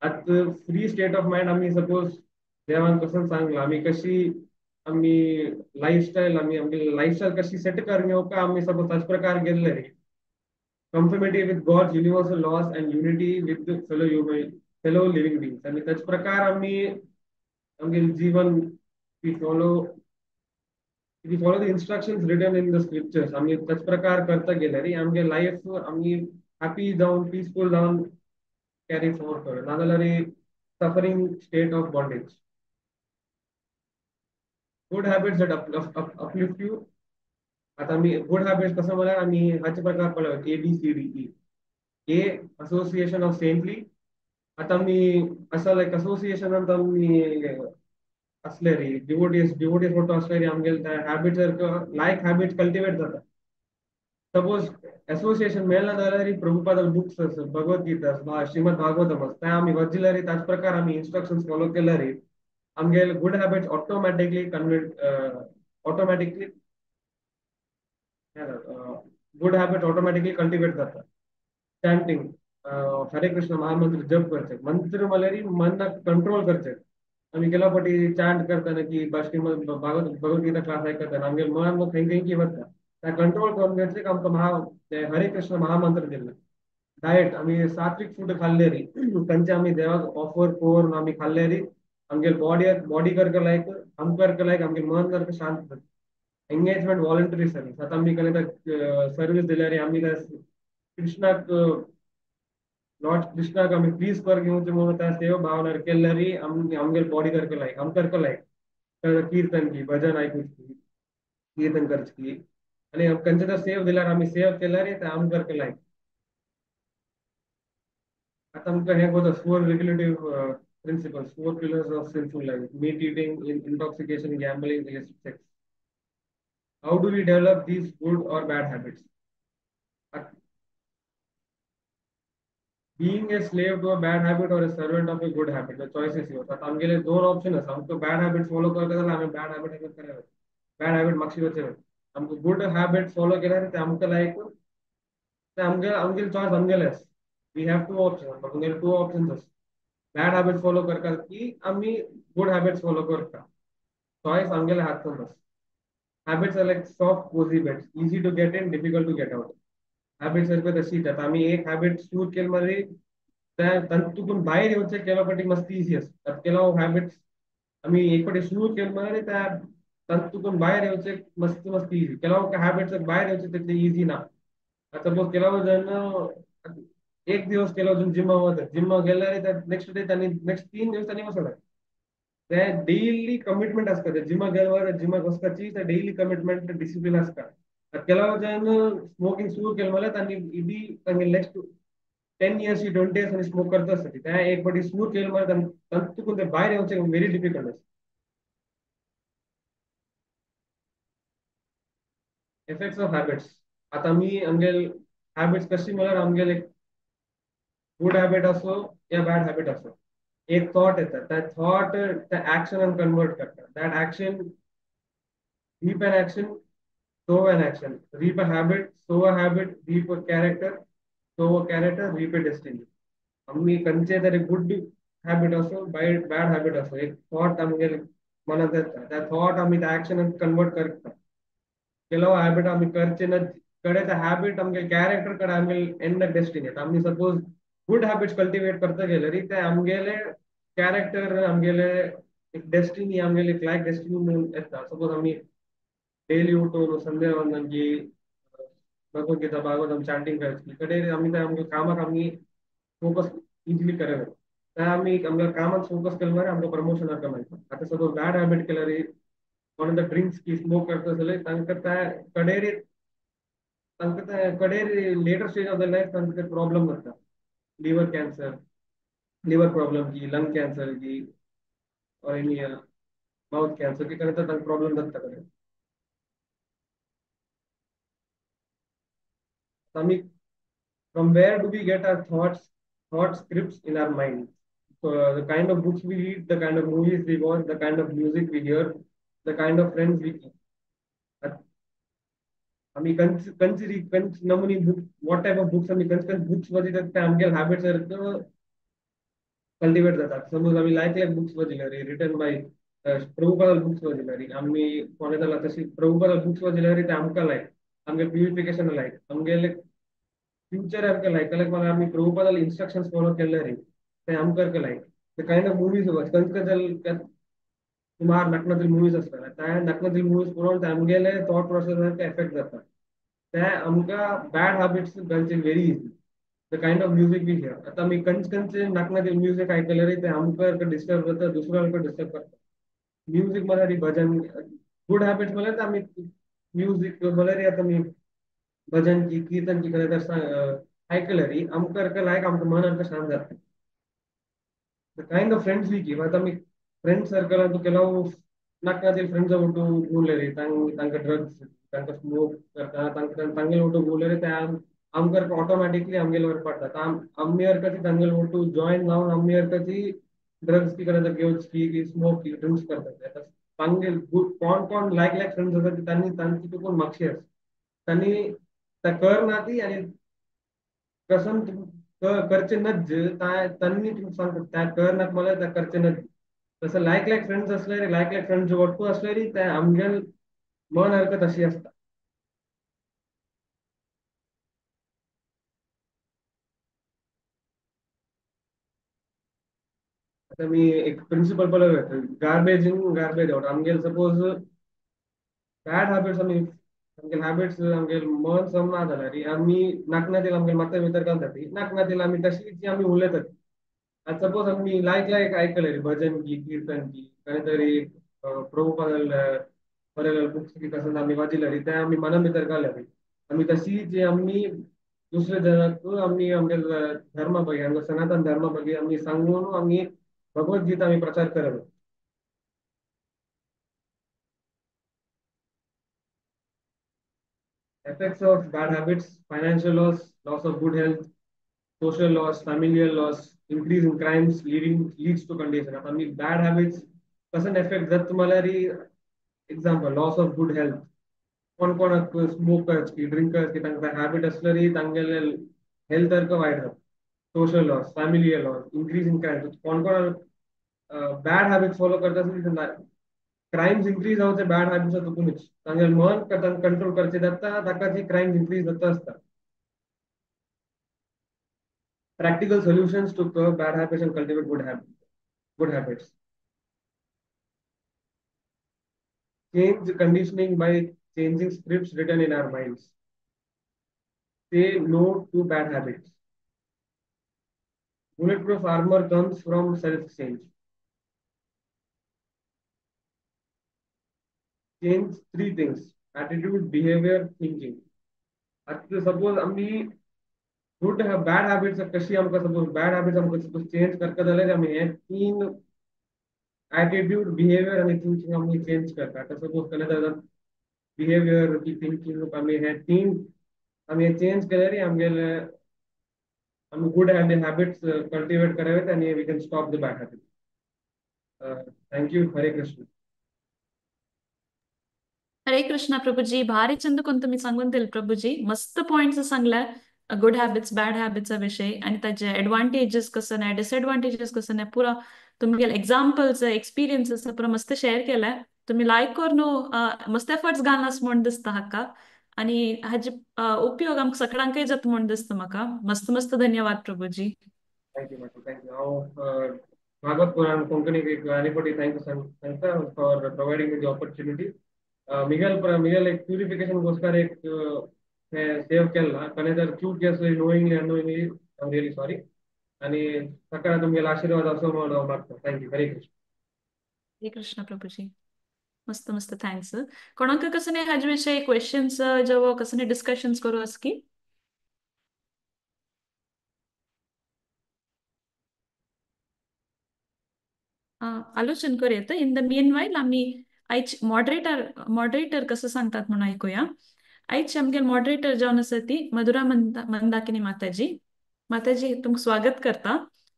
At the free state of mind, आम्ही सपोज देवान कसं सांगला आम्ही कशी आम्ही लाईफस्टाईल कशी सेट करणे हो का आम्ही सपोज त्याच प्रकार गेले conformity with God's universal laws and unity with the fellow living beings आणि त्याच प्रकार आम्ही आमगे जीवन we follow the instructions written in the scriptures आम्ही त्याच प्रकार करता गेल्यार आमगे लाईफ आम्ही हॅपी जावन पीसफुल जावन कॅरी फॉरवर्ड करत नाजाल्यार suffering state of bondage good habits that uplift you आता आम्ही गुड हॅबिट्स कसं म्हळ्यार आम्ही हाचे प्रकार पळय ABCDE A association of saintly आता आम्ही असं लायक असोसिएशनांत आम्ही असले रे डिवोटीज फोटो असले रे आमगेले हॅबिट्स लायक हॅबिट्स कल्टिवेट जाता सपोज असोसिएशन मेळना जाल्यार प्रभुपादाल बुक्स भगवद्गीता श्रीमद भागवतम ते आम्ही वाचिल्यार त्याच प्रकार आम्ही इन्स्ट्रक्शन्स फॉलो केल्यार आमगेले good habits automatically good habit automatically cultivate जाता चॅन्टिंग हरे कृष्ण महामंत्र जप करचे मंत्र म्हळ्यार मन कंट्रोल करचे आम्ही गेल्या फाटी चॅन्ट करताना की भगवद्गीता क्लास आयकताना आमगे मन मग खंय खंय की वता त्या कंट्रोल करून घेतले आमकां हरे कृष्ण महामंत्र दिले डायट आम्ही सात्विक फूड खाल्ले तांचे आम्ही देवाक ऑफर करून आम्ही खाल्ले आमगे बॉडी करके लायक आमगे मन करके शांत एंगेजमेंट वॉलंटरी सर्विस आता आम्ही सर्विस दिल्यार आम्ही कृष्णाक लॉर्ड कृष्णाक आम्ही प्लीज कर घेवचे म्हणून त्या सेवा भावना केल्यार आमगे बॉडी करके लायक कीर्तन की भजन आयकूची कीर्तन करची आणि खंयचे जर सेव दिल्यार आम्ही सेव केल्यार ते आम करके लायक आता आमकां हे कोता 4 regulative principles 4 pillars of sinful life meat eating intoxication gambling illicit sex how do we develop these good or bad habits being a slave to a bad habit or a servant of a good habit the choice is yours आता आमगेले दोन option आसा आमकां bad habit follow करता जाल्यार आमी bad habit करावे bad habit मागशी वचेवे आमकां गुड हॅबिट फॉलो केल्यार ते आमकां लायक ते आमगेले चॉयस आमगेले आसा वी हॅव टू ऑप्शन आमगेले 2 ऑप्शन्स आसा बॅड हॅबिट फॉलो करता की आमी गुड हॅबिट्स फॉलो करता चॉयस आमगेले हातांत आसा habits are like soft cozy beds, easy to get in, difficult to get out. Habits are तशीच आहेत. आम्ही एक हॅबिट सुरू केलं मध्ये त्या तंतूतून बाहेर येऊचे केल्यापाठी मस्त इझी असतात केला हॅबिट्स आम्ही एकपटे सुरू केलं मध्ये त्या तंतूतून बाहेर येऊचे मस्त मस्त इझी केला हॅबिट्स बाहेर येऊचे ते इझी ना आता सपोज केला जण एक दिवस केला अजून जिम गेल्याने त्या नेक्स्ट डे त्यांनी नेक्स्ट 3 दिवस त्यांनी बसवला त्या डेली कमिटमेंट असतात जिम गेल्यावर जिम वचपाची त्या डेली कमिटमेंट डिसिप्लिन असतात ಕೆಲವು ಜನ स्मोकिंग सुरू केलं मला त्यांनी इडी त्यांनी नेक्स्ट 10 years 20 years आणि स्मोक करत असतात त्या एक बडी सुरू केलं मला तंतुकून ते बाहेर यायचे व्हेरी डिफिकल्ट असतं इफेक्ट्स ऑफ हॅबिट्स आता मी आमगेल हॅबिट्स कशी मला आमगेल एक गुड हॅबिट असो या बॅड हॅबिट असो एक थॉट येतात त्या थॉट त्या ऍक्शन कन्वर्ट करतात that action reap an action, sow an action. Reap a habit, sow a habit, reap a character, sow a character, reap a destiny. आम्ही कंचे तरी गुड हॅबिट असो बॅड हॅबिट असो एक थॉट आमगे मनात येतात त्या थॉट आम्ही त्या ऍक्शन कन्वर्ट करतात ಕೆಲವು ಹ್ಯಾಬಿಟ್ ಆಮೇಲೆ ಖರ್ಚಿನ ಕಡೆ ಹ್ಯಾಬಿಟ್ ಆಮೇಲೆ ಕ್ಯಾರೆಕ್ಟರ್ ಕಡೆ ಆಮೇಲೆ ಎಂಡ್ ಡೆಸ್ಟಿನಿ आम्ही सपोज गुड हॅबिट्स कल्टिवेट करता गेले री ते आमगेले कॅरेक्टर आमगेले एक डेस्टिनी आमगेले एक लाईक डेस्टिनी म्हणून येतात सपोज आम्ही डेली उठून संध्या वंदनची भगवद्गीता भागवतम चॅन्टिंग करायची कडे आम्ही त्या आमच्या कामात आम्ही फोकस इझिली करायला त्या आम्ही आमच्या कामात फोकस केल्यावर आमचं प्रमोशन माहिती आता सपोज बॅड हॅबिट केलं रे कोण ड्रिंक्स की स्मोक करता असेल तांका त्या कडेरी तांका त्या कडेरी later stage of the life तांका प्रॉब्लेम जाता लिव्हर कॅन्सर लिव्हर प्रॉब्लेम की लंग कॅन्सर की और एनी माउथ कॅन्सर की करता तांका प्रॉब्लेम जाता कडे आम्ही from where do we get our thought scripts in our mind the kind of books we read the kind of movies we watch the kind of music we hear the kind of friends we keep आम्ही कंच नमुनी book what type of books आम्ही कंच books मध्ये त्या आमगे habits cultivate जातात suppose आम्ही लाईक बुक्स वाचल्या रे रिटन बाय प्रभुपाल बुक्स वाचल्या रे आम्ही कोणाला तशी प्रभुपाल बुक्स वाचल्या रे ते आमका लाईक आमगे प्युरिफिकेशन लाईक आमगे फ्युचर आमका लाईक लाईक मला आम्ही प्रभुपाल इन्स्ट्रक्शन्स फॉलो केले रे ते आमका लाईक ते काइंड ऑफ मूवीज वाच कंच तुम्हार नकनातील मूवीज असतात त्या नकनातील मूवीज पुरवून आमगेले थॉट प्रोसेस एफेक्ट जातात त्या आमका बॅड हॅबिट्स घालचे very easy the kind of music we hear आता मी कंचे नकनातील म्युझिक ऐकले रे ते आमका डिस्टर्ब करतं दुसऱ्याला डिस्टर्ब करतं म्युझिक मला री भजन गुड हॅबिट्स मला तर आम्ही म्युझिक मला रे आता मी भजन की कीर्तन की खरं ऐकलं री आमका लायक आमचं मन आमचं शांत जातं the kind of friends we give आता मी फ्रेंड सर्कल तो ಕೆಲವು ನಾಲ್ಕಾದಿಲ್ ಫ್ರೆಂಡ್ಸ್ ಒಟ್ಟು ಗೂಲೇರಿ ತಂಗ ಡ್ರಗ್ಸ್ ತಂಗ ಸ್ಮೋಕ್ करता ತಂगे ಒಟ್ಟು गूलेरी त्या आमकर ऑटोमॅटिकली आमगेल वर पडतात आम्ही कधी तंगेल ओटू जॉईन जाऊन आम्ही कधी ड्रग्स की करत घेऊन की स्मोक की ड्रिंक्स करतात आता चांगले कोण कोण लाईक लाईक फ्रेंड्स होतात त्यांनी त्यांची तो कोण मागशी असते त्यांनी त्या कर नाती आणि कसं करचे नज त्यांनी तुम्ही सांगतात त्या कर नाक मला त्या करचे नज तसं लाईक लाईक फ्रेंड्स असले लाईक लाईक फ्रेंड्स वटू असलेली त्या आमगेल मन हरकत अशी असतात आता मी एक प्रिन्सिपल पळय गार्बेज इन गार्बेज आउट आमगेल सपोज बॅड हॅबिट्स आम्ही आमगेल हॅबिट्स आमगेल मन समना झाला री आम्ही नाकनातील आमगेल माता भितर घालतात नाकनातील आम्ही तशी जी आम्ही उलयतात आता सपोज आम्ही लाईक लाईक ऐकलं रे भजन की कीर्तन की काहीतरी प्रभुपाल बरेल बुक्स की कसं आम्ही वाचिलं रे त्या आम्ही मना भितर घालल्या रे आम्ही तशी जे आम्ही दुसऱ्या जणांक आम्ही आमगेल धर्म बघे आमचा सनातन धर्म बघे आम्ही सांगून आम्ही भगवद्गीता आम्ही प्रचार करत effects of bad habits, financial loss, loss of good health, social loss, familial loss, increase in crimes, leads to condition. आता मी bad habits कसं affect जर तुम्हाला री example loss of good health कोण कोण स्मोकर्स की ड्रिंकर्स की त्यांचा हॅबिट असलं री तांगेले हेल्थ अर्क वाईट जातं social loss familial loss increase in crime कोण कोण बॅड हॅबिट्स फॉलो करत असेल क्राइम्स इंक्रीज जावचे बॅड हॅबिट्स तुकुनच तांगे मन कंट्रोल करचे जाता ताका ती क्राइम्स इंक्रीज जाता असता. Practical solutions to curb bad habits and cultivate good habits. Change conditioning by changing scripts written in our minds. Say no to bad habits. Bulletproof armor comes from self-change. Change three things: attitude, behavior, thinking. आता suppose आम्ही good bad habits कशी आमकां suppose bad habits आमकां suppose change करता जाल्यार आमी हे तीन एटीट्यूड बिहेवियर आणि थिंकिंग आमी चेंज करता. आता सपोज केलें बिहेवियर की थिंकिंग आमी हे तीन आमी हे चेंज केल्यार आमगेले आमी गुड हॅबिट्स कल्टिवेट करावेत आणि we can stop the bad habits. Thank you. Hare Krishna. हरे कृष्णा प्रभूजी. भारी चंद कोण तुम्ही सांगून दिल प्रभूजी. मस्त पॉइंट्स सांगला गुड हॅबिट्स बॅड हॅबिट्सचा विषय आणि त्याचे ऍडव्हान्टेजेस कसं नाही डिसएडव्हान्टेजेस कसं नाही पुरा तुम्ही एक्झाम्पल्स एक्सपिरियन्सेस पुरा मस्त शेअर केलाय. तुम्ही लाईक करून मस्त एफर्ट्स घालनास म्हणून दिसता हाका आणि हाचे उपयोग आमकां सगळ्यांकय जाता म्हणून दिसता म्हाका. मस्त मस्त धन्यवाद प्रभूजी. Thank you madam. थँक्यू. हांव भागवत पुराण कोंकणी एनीबडी थँक्यू सांगता for providing me the opportunity. मिगेल एक प्युरिफिकेशन गोस्कर एक सेव केला पण जर चूक केली knowingly unknowingly I am really sorry आणि सकाळ तुमगेला आशीर्वाद असो म्हणून हांव मागता. थँक्यू. हरे कृष्ण. हरे कृष्णा प्रभूजी. मस्त मस्त थँक्स. कोणाक कसं नाही हाजे विषयी क्वेश्चन्स जेव्हा कसं नाही डिस्कशन्स करू अस की आलोचन करूया. इन द मीन वाईल आम्ही आयच मॉडरेटर कसं सांगतात म्हणून ऐकूया. आयच आमगे मॉडरेटर जावन आसा ती मधुरा मंदाकिनी माताजी. माताजी तुमक स्वागत करता.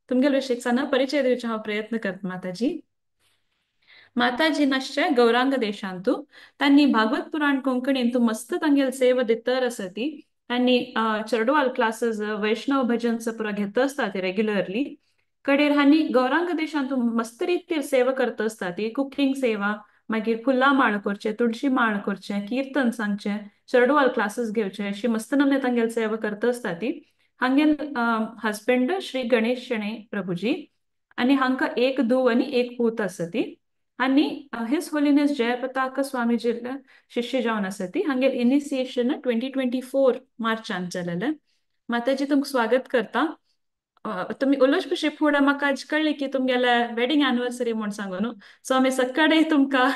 तुमगे विषय सांग परिचय दिवचे हांव प्रयत्न करता माताजी. माताजी नश्चे गौरांग देशांतू त्यांनी भागवत पुराण कोंकणींतू मस्त तांगेल सेवा दितर आसा ती. त्यांनी चरडवाल क्लासेस वैष्णव भजन्स पुरा घेत असतात रेग्युलरली. कडेर हानी गौरांग देशांतू मस्त रितीर सेवा करत असतात ती कुकिंग सेवा मागीर फुल्लां माळ करचे तुळशी माळ करचे कीर्तन सांगचे चरडवाल क्लासेस घेवचे अशी मस्त नमने तांगेल सेवा करत असतात ती. हांगेल हस्बंड श्री गणेश शणे प्रभुजी आणि हांकां एक धूव आणि एक पूत आसा ती. आणि हिज होलिनेस जयपताका स्वामीजी शिष्य जावन आसा ती. हांगेर इनिशिएशन 2024 मार्चांत जालेलें. माताजी तुमकां स्वागत करता. तुम्ही उलोवच पिशे फुडें म्हाका आज कळ्ळें की तुमगेले वेडिंग एनिवर्सरी म्हूण सांगून सो आमी सकाळी तुमकां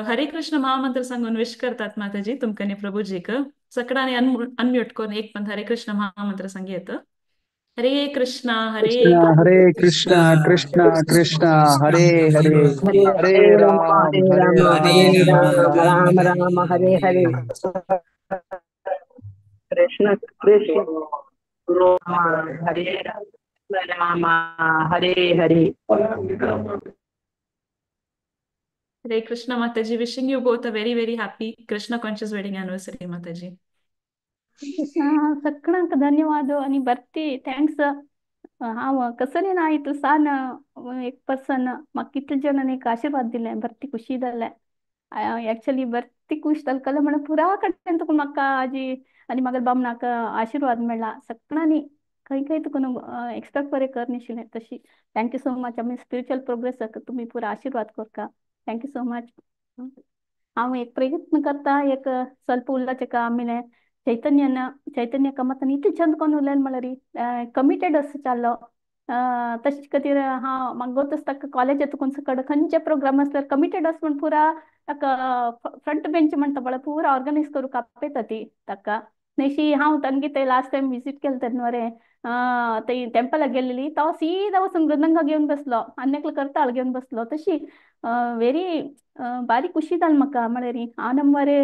हरे कृष्ण महामंत्र सांगून विश करतात माताजी तुमकां न्ही प्रभुजीक. सकाळी अनम्यूट करून एक पंथ हरे कृष्ण महामंत्र सांगी येतं. हरे कृष्णा हरे हरे कृष्णा कृष्णा कृष्णा हरे हरे हरे हरे हरे राम राम हरे हरे राम हरे राम राम राम राम राम हरे हरे. कृष्ण कृष्ण राम हरे Ram Hare Hare. Hare Krishna Mataji, wishing you both a very, very happy Krishna conscious wedding anniversary, Mataji. ಸಕ್ಕಣಂಕ ಧನ್ಯವಾದ आणि ಬರ್ತಿ ಥ್ಯಾಂಕ್ಸ್. हांव कसं न्ही ना इतलसान एक पर्सन म्हाका कितले जणांनी एक आशीर्वाद दिले भरती खुशी जालें. एक्चुअली भरती खुश जालें म्हणून पुरा कडेन तुका म्हाका आजी आनी म्हागे बामणाक आशीर्वाद मेळ्ळा सगळ्यांनी खंय खंय तुका एक्सपेक्ट बरें कर नाशिल्लें तशी. Thank you so much. आमी स्पिरिच्युअल प्रोग्रेसाक तुमी पुरा आशीर्वाद करता. Thank you so much. हांव एक प्रयत्न करता एक ಸ್ವಲ್ಪ उल्लाचें आमिलें चैतन्य कमतान इतलें चंद कोन्न उलयलें म्हळ्यार कमिटेड असो जाल्लो. तशें खातीर हांव म्हाका गोत आसता कॉलेज येतकून सकड खंयचे प्रोग्राम आसल्यार कमिटेड आसा म्हण पुरा ताका फ्रंट बेंच म्हणटा पळय पुरा ऑर्गनायज करूंक आपयता ती ताका. नेशी हांव तांगे ते लास्ट टायम विजीट केलें तेन्ना मरे ते टेंपलाक गेल्ली तो सीदा वचून मृदंग घेवन बसलो आनी एकलो करताळ घेवन बसलो. तशी व्हेरी बारीक खुशी जाली म्हाका म्हळ्यार आनंद मरे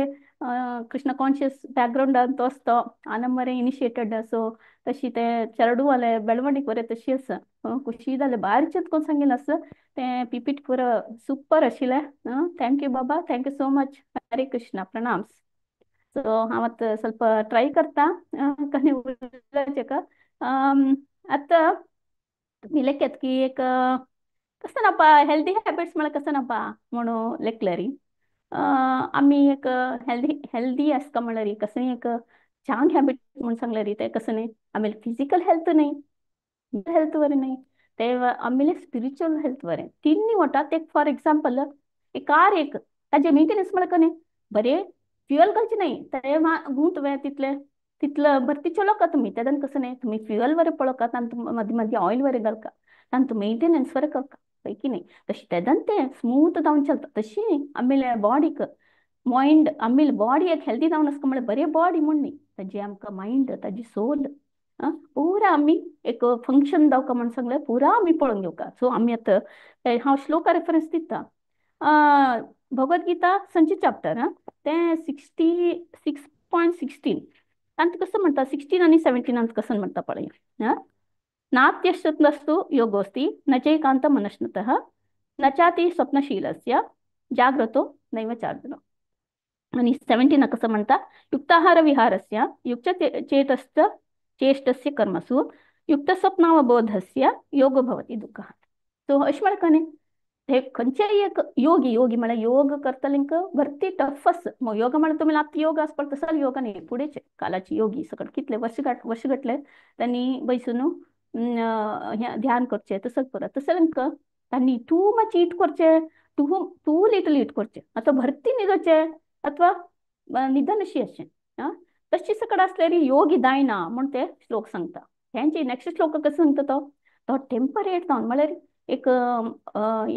कृष्ण कॉन्शियस बॅकग्रावंडान तोच तो आनंद मरे इनिशिएटेड सो तशी ते चरडू वाले बेळवणीक बरें तशी आसा. खुशी जालें भायर चिंतून सांगिल्लें आसा तें पीपीटी पुरो सुपर आशिल्लें. थँक्यू बाबा. Thank you so much. हरे कृष्णा प्रणाम्स. सो हांव आतां ಸ್ವಲ್ಪ ट्राय करता कशें उलयचें का. आतां तुमी लेखेत की एक कसं नापा हेल्दी हॅबिट्स मला कसं नापा म्हणून लेक्लरी आम्ही एक हेल्दी हेल्दी असका म्हणल्यार कसं एक चांग हॅबिट म्हणून सांगल्यार ते कसं नाही आम्ही फिजिकल हेल्थ नाही हेल्थ बरें नाही ते आमगे स्पिरिच्युअल हेल्थ बरें तिन्नी वटा ते फॉर एग्जाम्पल एक कार एक ताजे मेंटेनन्स म्हळ्यार न्ही बरें फ्युअल घालचे नाही ते घूं तुवें तितले तितलं भरती चलोका तुम्ही तेदन कसं नाही तुम्ही फ्युअल बरें पळोवका तांतूं मदीं मदीं ऑयल बरें घालका तांतूं मेंटेनन्स बरें करता पळय की नाही तशें तेदन तें स्मूथ जावन चलता तशी आमगे बॉडीक मायंड आमगे बॉडी एक हेल्दी जावन आसता म्हळ्यार बरें बॉडी म्हण न्ही ताजी आमकां मायंड ताजी सोल पुरा आमी एक फंक्शन जावका म्हणून सांगल्यार पुरा आमी पळोवन घेवका सो आमी आतां हांव श्लोका रेफरन्स दिता भगवद्गीता संचित चॅप्टर ते 66.16 तांत कसं म्हणटा 16 आणि 17 कसं म्हणटा पळय नात्यशतस्तु योगोस्ति न चैकान्त मनश्नुतः न चाति स्वप्नशीलस्य जाग्रतो नैव चार्जुनो आणि 17 कसं म्हणता युक्ताहार विहारस्य युक्त चेतश्च चेष्टस्य कर्मसु युक्त स्वप्नावबोधस्य योग भवति दुःखः सो अशें म्हळ्यार न्ही हे खंयचेय एक योगी योगी म्हळ्यार योग करतलेंक भरती टफस योग म्हळ्यार तुमी आतां योग आसपा तसो योग न्ही फुडेंचे कालाची योगी सकट कितले वर्ष घटले तांणी बसून ध्यान करचें तसंच करत तसलेंक तांणी टू मच ईट करचें टू लिटल ईट करचें अथवा भरती न्हिदचें अथवा निदान अशी अशें तशी सकट आसल्यार योगी जायना म्हूण ते श्लोक सांगता तेंचे नेक्स्ट श्लोक कसो सांगता तो टेम्परेट जावन म्हळ्यार एक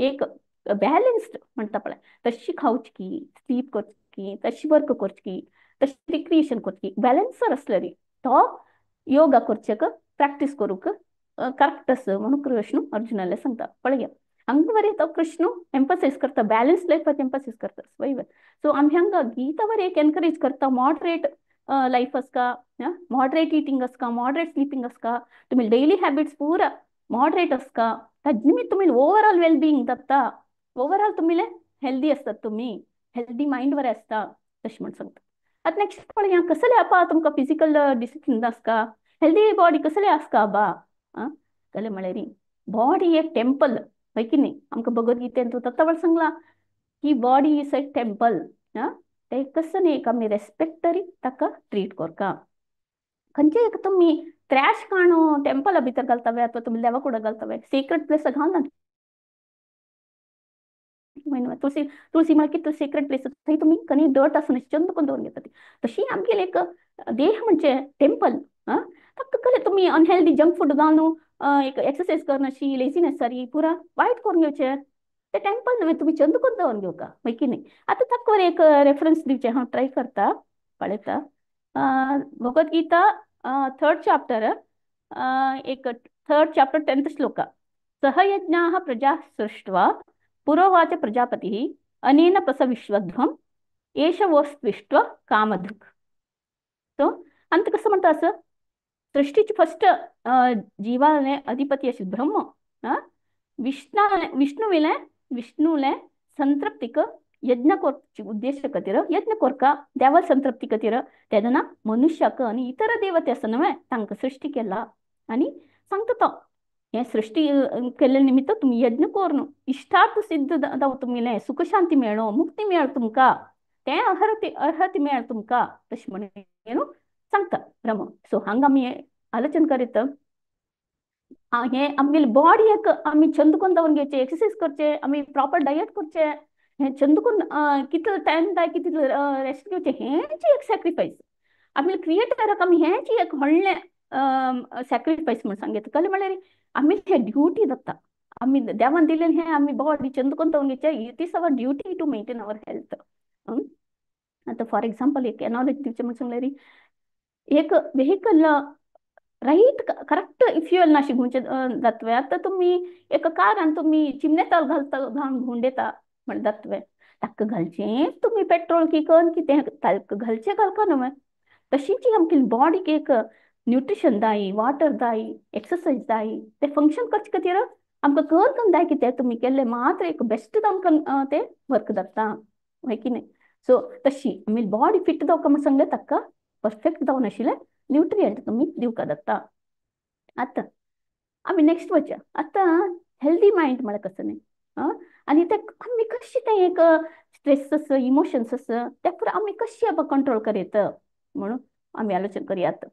एक बॅलन्स्ड म्हणटा पळय तशी खावची स्लीप करची तशी वर्क करची तशी रिक्रिएशन करची बॅलन्सर आसल्यार तो योगा करचेक प्रॅक्टीस करूंक करेक्ट आस म्हणून कृष्ण अर्जुनाला सांगता पळय हंग बरें तो कृष्ण एम्फसायज करता बॅलन्स लायफाक एम्फसायज करता वय सो आमी हांगा गीता बरें एक एनकरेज करता मॉडरेट लायफ आसका मॉडरेट इटींग आसका मॉडरेट स्लीपिंग आसका तुमी डेली हॅबिट्स पुरा मॉडरेट आसका ताजे निमित्त तुमी ओवरऑल वेलबिंग जाता ओवरऑल तुमिले हेल्दी आसतात तुमी हेल्दी मायंड बरें आसता तशें म्हण सांगता आतां नेक्स्ट पळया कसले आपा तुमकां फिजिकल डिसिप्लिन आसका हेल्दी बॉडी कसले आसका बा जाल्यार म्हळ्यार बॉडी एक टेम्पल हय की न्ही आमकां भगवद्गीतेन तूं तत्व सांगला की बॉडी इज अ टेम्पल ते कसं न्ही एक आमी रेस्पेक्टरी ताका ट्रीट करता खंयचे एक तुमी ट्रॅश काणू टेम्पला भितर घालतावे अथवा तुमी देवा कुडा घालतावे सेक्रेट प्लेस घालना तुळसी तुळसी म्हळ्यार कितलो सेक्रेट प्लेस थंय तुमी कनी डर्ट आसना चंद करून दवरून घेता तशी आमगेले एक देह म्हणजे टेम्पल ताका कले तुमी अनहेल्दी जंक फूड घालून एक एक्सरसाइज करनाशी लेझीनेस सारी पुरा वायट करून घेवचे ते टेम्पल न्हय तुमी चंद करून दवरून घेवका मागीर की न्ही आतां ताका एक रेफरन्स दिवचे हांव ट्राय करता पळयता भगवद्गीता 3rd चॅप्टर एक 3rd चॅप्टर 10th श्लोक सहयज्ञाः प्रजा सृष्ट्वा पुरोवाच प्रजापतिः अनेन प्रसविश्वध्वम् एष वोस्त्विष्ट्व कामधुक् सो अंत कसं म्हणता असं सृष्टीचे फर्स्ट जीवाले अधिपती अशी ब्रह्म विष्णुले संतृप्तिक यज्ञ करची उद्देश खातीर यज्ञ करका देवा संतृप्ती खातीर तेदना मनुष्याक आनी इतर देवते आसा न्हय तांकां सृष्टी केला आनी सांगता तो हे सृष्टी केल्ले निमित्त तुमी यज्ञ कर न्हू इश्टार्थ सिद्ध जावं तुमगेलें सुख शांती मेळ्ळो मुक्ती मेळ तुमकां तें अर्हती मेळ तुमकां तशें म्हणून सांगता ब्रह्म सो हांगा आमी आलोचन करीत हे आमगेली बॉडी एक आमी चंद करून दवरून घेवचे एक्सरसाइज करचे आमी प्रॉपर डायट करचे हे चंद करून कितलो टायम जाय कितलो रेस्ट घेवचे हेंची एक सॅक्रिफायस आमी क्रिएटराक आमी हेंची एक व्हडलें सॅक्रिफायस म्हणून सांगता कळ्ळें म्हळ्यार आमी हे ड्युटी जाता आमी देवान दिलें हें आमी बॉडी चंद करून दवरून घेवचे it is our duty to maintain our health आतां फॉर एग्जाम्पल एक एनॉलेज दिवचें म्हणून सांगल्यार एक व्हेकल राईट करेक्ट फ्युअल नाशी घुंवचे जातवे आतां तुमी एक कारान तुमी चिमणेताल घालून घुंवडेता म्हण जातवे ताका घालचें तुमी पेट्रोल किकन कितें घालचें घालका न्हय तशीच आमची बॉडीक एक न्यूट्रिशन जाय वॉटर जाय एक्सरसाइज जाय ते फंक्शन करचे खातीर आमकां करून जाय कितें तुमी केल्लें मात्र एक बेस्ट जावन तें वर्क जाता हय की न्ही सो तशी आमी बॉडी फिट जावका म्हण सांगलें ताका परफेक्ट जावन आशिल्लें न्यूट्रियंट तुमी दिवका जाता आतां आमी नेक्स्ट वचया आतां हेल्दी माइंड म्हळ्यार कसं न्ही आनी ते आमी कशी ते एक स्ट्रेस इमोशन्स ते पुरो आमी कशी कंट्रोल करीत म्हणून आमी आलोचना करयात.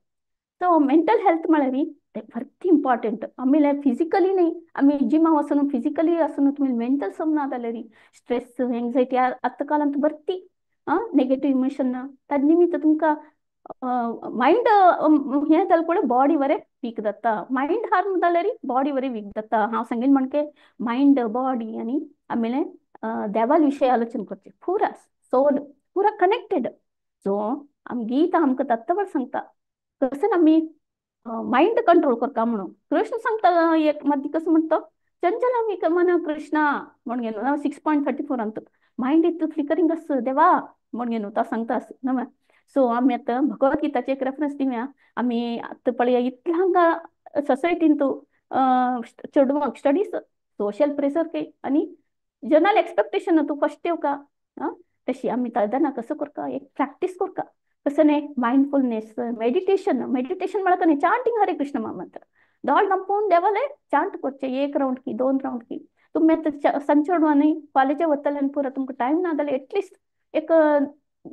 सो मेंटल हेल्थ म्हळ्यार ते भरती इम्पॉर्टंट. आमी फिजिकली न्ही आमी जिमा वचून फिजिकली आसून तुमी मेंटल समना जाल्यार स्ट्रेस एंग्जायटी आत्ता काळांत भरती नेगेटिव्ह इमोशन त्या निमित्त तुमकां माइंड हें जालें पळय बॉडी बरें वीक जाता. माइंड हार्म जाल्यार बॉडी बरें वीक जाता. हांव सांगेन म्हणके माइंड बॉडी आनी आमगेलें देवा विशयी आलोचना करचें. पुरा सोल पुरा कनेक्टेड. सो आमी गीता आमकां तत्वळ सांगता कसं आमी माइंड कंट्रोल करता म्हणून. कृष्ण सांगता एक मध्य कसं म्हणतो चंचल आमी मन कृष्णा म्हण घेवन 6.34 अंत माइंड इतू फ्लिकरिंग आस देवा म्हण घेवन तो सांगता न्हय. सो आमी आतां भगवद्गीताचे एक रेफरन्स दिवया. आमी आतां पळया इतल्या हांगा सोसायटीन तूं चेडवांक स्टडीज सोशल प्रेशर के आनी जनरल एक्सपेक्टेशन तूं फस्ट येवका तशी आमी तायदना कसं करता एक प्रॅक्टीस करता कसं न्ही माइंडफुलनेस मेडिटेशन म्हळ्यार न्ही चांटिंग हरे कृष्ण महामंत्र दोळ नंपून देवाले चांट करचे 1 राउंड की 2 राउंड की तुमी आतां सांजचेडवां न्ही कॉलेजा वतल्यान पुरो तुमकां टायम ना जाल्यार एटलिस्ट एक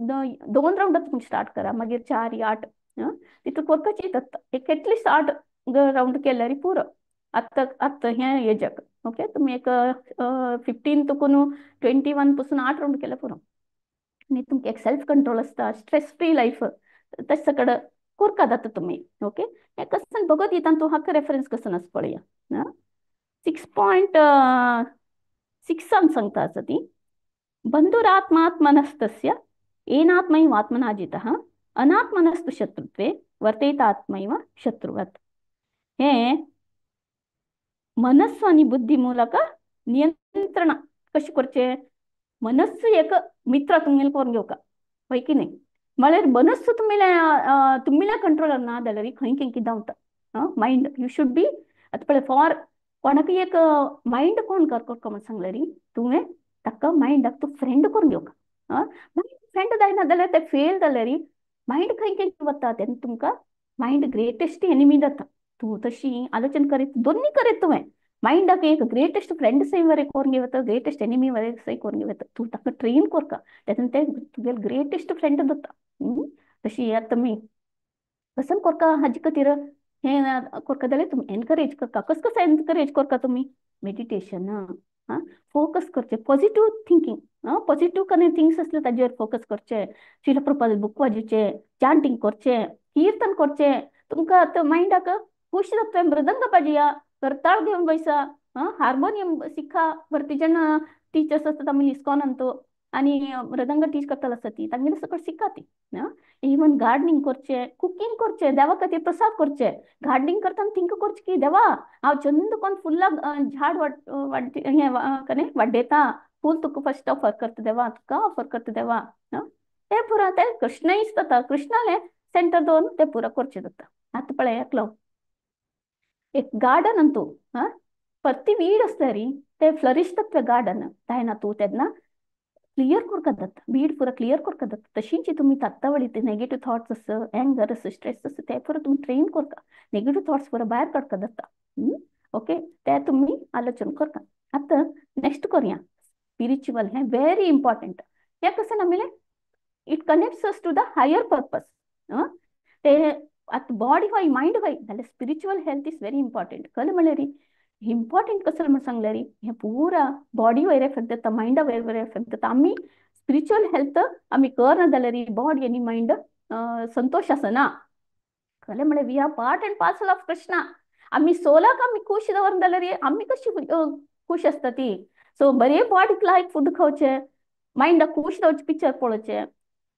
2 राउंड तुमी स्टार्ट करा मागीर 4 या 8 तितून करपाची जाता. एक एटलिस्ट 8 राउंड केल्यार पुरो आत्तां हे एजाक ओके. तुमी एक 15 तुकून 21 पासून 8 राउंड केल्यार पुरो आनी तुमकां एक सेल्फ कंट्रोल आसता स्ट्रेस फ्री लायफ तशे कडेन करता जाता तुमी ओके. हे कसं भगवद्गीतान तूं हाका रेफरन्स कसं आसा पळया 6.6 सांगता आसा ती बंधुरात्मात्मनस्तस्य येनात्मैव आत्मना जितः अनात्मनस्तु शत्रुत्वे वर्तेत आत्मैव शत्रुवत्. हे मनस्सु आणि बुद्धी ಮೂಲಕ नियंत्रण कशी करचे. मनस्सु एक मित्र तुमगेले करून घेवका होय की न्ही म्हळ्यार मनस्सु तुमिल्या कंट्रोल ना जाल्यार खंय खंय कितें जावता माइंड यू शुड बी आतां पळय फॉर कोणाक एक माइंड कोण करता म्हण सांगल्यार तुवें ताका माइंडाक तूं फ्रेंड करून घेवका. फ्रेंड जायना जाल्यार ते फेल जाल्यार माइंड खंय खंय वता तेन्ना तुमकां माइंड ग्रेटेस्ट एनिमी जाता. तूं तशी आलोचना करीत दोन्ही करीत तुवें माइंडाक एक ग्रेटेस्ट फ्रेंड सही वरें करून घेवता ग्रेटेस्ट एनिमी वरें सही करून घेवता. तूं ताका ट्रेन करता तेन्ना ते तुगेले ग्रेटेस्ट फ्रेंड जाता. तशी आतां तुमी कसं करता हाजे खातीर हें करता जाल्यार तुमी एनकरेज करता. कसं एनकरेज करता तुमी मेडिटेशन फोकस करचे पॉझिटिव्ह थिंकिंग पॉझिटिव्ह कने थिंग्स असले ताजेर फोकस करचे. श्रील प्रभुपाद बुक वाजोवचे चांटिंग करचे कीर्तन करचे. तुमकां आतां माइंडाक खुश जाता मृदंग बाजया करताळ घेवन बसा हार्मोनियम शिका. भरती जण टीचर्स असतात आमी इस्कॉनान तो आनी मृदंग टीच करतालो आसता ती तांगेले सकट शिका ती. इवन गार्डनिंग करचे कुकिंग करचे देवा खातीर प्रसाद करचे. गार्डनिंग करतना थिंक करचे की देवा हांव चंद कोण फुल्ला झाड वाडयता फूल तुका फर्स्ट ऑफर करता देवा तुका ऑफर करता देवा ते पुरो ते कृष्ण इस्तता कृष्णाले सेंटर दवरून ते पुरो करचे जाता. आतां पळय एकलो एक गार्डन अंतू प्रति वीड असल्यार ते फ्लरिश जाता गार्डन जायना तूं तेन्ना क्लियर करता जाता बीड पुरो क्लियर करता जाता. तशींच तुमी तात्तावळी ते नेगेटिव्ह थॉट्स आसा एंगर आसा स्ट्रेस आसा ते पुरो तुमी ट्रेन करता. नेगेटिव्ह थॉट्स पुरो भायर काडटा जाता ओके. ते तुमी आलोचना करता. आतां नेक्स्ट करया स्पिरिच्युअल हें व्हेरी इम्पॉर्टंट. हे कशें आमगेलें it connects us to the higher purpose. ते आतां बॉडी होय माइंड होय जाल्यार spiritual health is very important. कळ्ळें म्हळ्यार इम्पॉर्टंट कसं म्हण सांगल्यार हें पुरा बॉडी वयर एफेक्ट जाता माइंडा वयर एफेक्ट जाता. आमी स्पिरिच्युअल हेल्थ आमी करना जाल्यार बॉडी आनी माइंड संतोष आसना. कळ्ळें म्हळ्यार we are part and parcel of Krishna. आमी सोलाक आमी खुश दवरना जाल्यार आमी कशी खुश आसता ती. सो बरे बॉडीक लायक फूड खावचे माइंडाक खुश दवरचे पिक्चर पळोवचे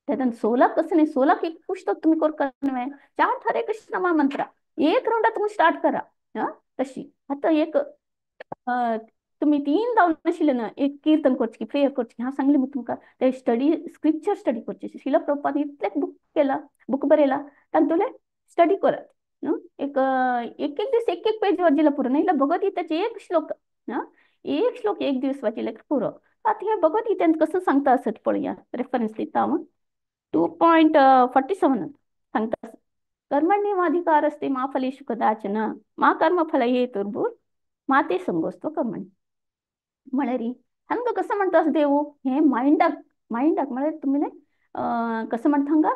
तेन्ना सोलाक कसं न्ही सोलाक एक खुश तो तुमी करता न्हय. चांट हरे कृष्ण महामंत्र 1 राउंड तुमी स्टार्ट करा तशी. आतां एक तुमी 3 जावन नाशिल्ले ना एक कीर्तन करची प्रेयर करची हांव सांगलें मग तुमकां ते स्टडी स्क्रिप्चर स्टडी करची. श्रील प्रभुपाद इतले बुक केला बुक बरयला तातूंतले स्टडी करात. एक एक दीस एक पेज वाचिल्लो पुरो न्हय जाल्यार भगवद्गीताचे एक श्लोक एक दीस वाचिल्ले पुरो. आतां हे भगवद्गीतेंत कसं सांगता आसत पळया रेफरन्स दिता हांव 2.47 सांगता कर्मण्येवाधिकारस्ते मा फलेषु कदाचन मा कर्म फल हेतुर्भुः माते संगोस्तो का म्हणे री हंग कसं म्हणतात देऊ हे माइंडाक म्हळे तुम्ही कसं म्हणता हंगा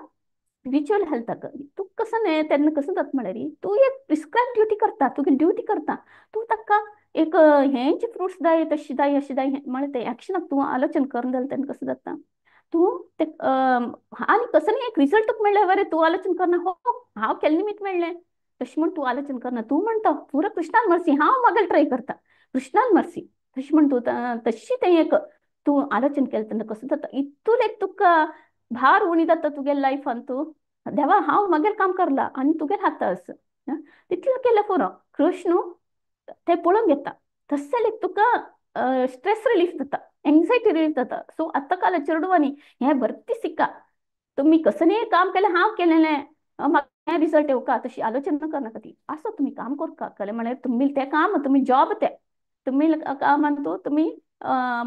स्पिरिच्युअल हेल्थाक तू कसं नाही त्यांना कसं जात म्हणे री तू एक प्रिस्क्राईब ड्युटी करता तुगे ड्युटी करता तू तक्का एक हेंचे फ्रुट्स दाय तशी दाय अशी दाय म्हणे ते ऍक्शनाक तू आलोचन करून जाल त्यांना कसं जाता तू ते आणि कसं नाही एक रिझल्ट तुका मेळ्ळे बरे तू आलोचन करना हो हांव केल्ले निमित्त मेळ्ळें तशी म्हण तू आलोचन करना तू म्हणता पुरो कृष्णान मर्सी हांव मागेल ट्राय करता कृष्णान मर्सी तशी म्हण तू तशी ते एक तू आलोचन केलें तेन्ना कसं जाता इतून एक तुका भार उणी जाता तुगे लायफान तू देवा हांव मागेर काम करला आनी तुगेर हाता आस तितलें केलें पुरो कृष्ण ते पळोवन घेता तशें एक तुका स्ट्रेस रिलीफ जाता एंग्जायटी रिलीफ जाता सो आत्ता काल चेडवांनी हें भरती सिक्का तुम्ही कसं नाही काम केलं हांव केलेलें म्हाका रिजल्ट येवका तशी आलोचना करनाका ती असो तुम्ही काम करता कले म्हळ्यार तुम्ही ते काम तुम्ही जॉब ते तुम्ही कामान तू तुम्ही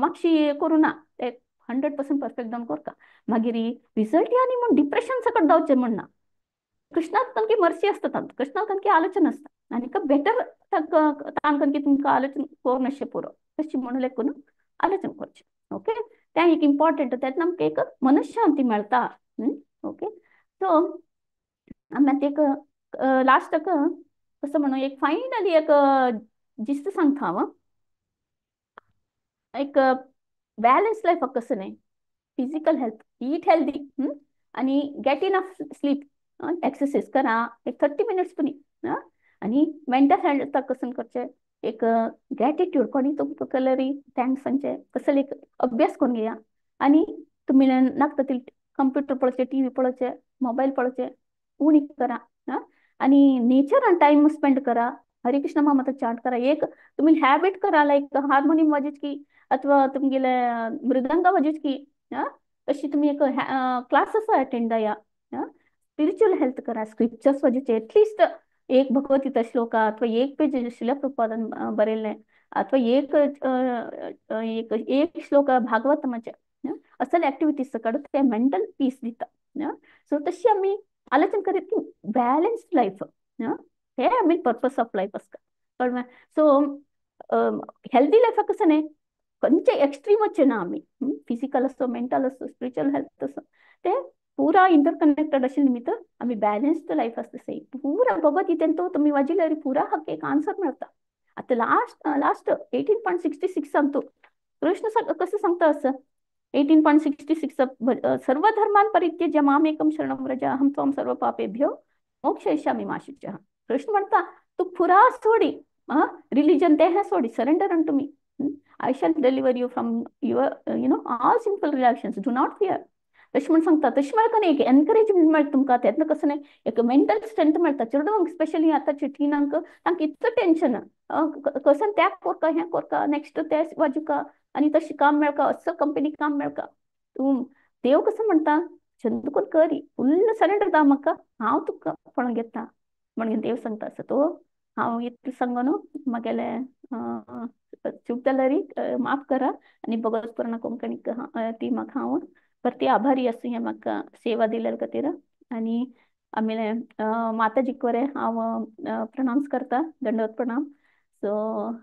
मातशी करूं ना ते 100% परफेक्ट जावन करता मागीर रिजल्ट या न्ही म्हण डिप्रेशन सकट जावचें म्हणना कृष्णाक तांची मर्सी आसता कृष्णाक तांची आलोचना आसता आनी बेटर तांकां की तुमकां आलोचना कोरनाशें पुरो तशी म्हणून लेकून आलोचना करचें ओके तें एक इम्पॉर्टंट तेतून आमकां एक मनशांती मेळटा ओके सो आमी एक लास्टक कसं म्हणू एक फायनली एक जिस्त सांगता हांव एक बॅलन्स लायफ कसं नाही फिजिकल हेल्थ ईट हेल्दी आणि गेट इनफ स्लीप एक्सरसाइज करा एक 30 मिनिट्स तुम्ही आणि मेंटल हेल्थ कसं करचे एक ग्रॅटिट्यूड कोणी तुमकां कलरी थँक्स सांगचे कसं एक अभ्यास करून घेया आणि तुम्ही नाकता ती कंप्युटर पळोवचे टीव्ही पळोवचे मोबाईल पळोवचे उणी करा आणि नेचर टाइम स्पेंड करा हरे कृष्ण मामाचा चार्ट करा एक तुम्ही हॅबिट करा लाईक हार्मोनियम वाजोवची अथवा तुमगेले मृदंग वाजोवची तशी तुम्ही एक क्लासेस अटेंड जाया स्पिरिच्युअल हेल्थ करा स्क्रिप्चर्स वाजोवचे एटलिस्ट एक भगवद्गीता श्लोका अथवा एक पेज शिला प्रपादन बरयल्लें अथवा एक श्लोक भागवतमाचे असल ऍक्टिव्हिटीज काडून ते मेंटल पीस दिता सो तशी आमी आलोचना करीत की बॅलन्स्ड लायफ हे आमी पर्पस ऑफ लायफ आसता कळ्ळें सो हेल्दी लायफाक कसं न्ही खंयचे एक्स्ट्रीम वचचे ना आमी फिजिकल असो मेंटल असो स्पिरिच्युअल हेल्थ असो ते पूरा इंटरकनेक्टेड अशें निमित्त आमी बॅलन्स्ड लायफ आसता सही पूरा भगवद्गीतेन तो तुमी वाचिल्यार पूरा हाका एक आन्सर मेळटा आता लास्ट 18.66 सांगतो कृष्ण कसं सांगता असं 18.66 सर्व धर्मान परित्यज्य मामेकं शरणं व्रज अहं त्वां सर्व पापेभ्यो मोक्षयिष्यामि मा शुचः कृष्ण म्हणता तू पुरा सोडी रिलीजन ते हे सोडी surrender unto me I shall deliver you from your all sinful reactions do not fear तशी म्हणून सांगता तशी म्हाका एक एनकरेजमेंट मेळटा तुमकां तेतून कसं नाही एक मेंटल स्ट्रेंथ मेळटा चेडवांक स्पेशली आतांच्या टिनांक तांकां इतलें टेन्शन कसं त्या कोरका हें कोरका नेक्स्ट ते वाजुका आनी तशी काम मेळका असो कंपनी काम मेळका तूं देव कसं म्हणटा छंद करून करी फुल्ल सरेंडर दा म्हाका हांव तुका पळोवन घेता म्हणून देव सांगता असो तो हांव इतलें सांगून म्हागेले चूक जाल्यारी माफ करा आणि भगवत पुराण कोंकणी ती म्हाका हांव परती आभारी आसा हें म्हाका सेवा दिल्या खातीर आनी आमगे माताजी कोरे हांव प्रणाम करता दंडवत प्रणाम सो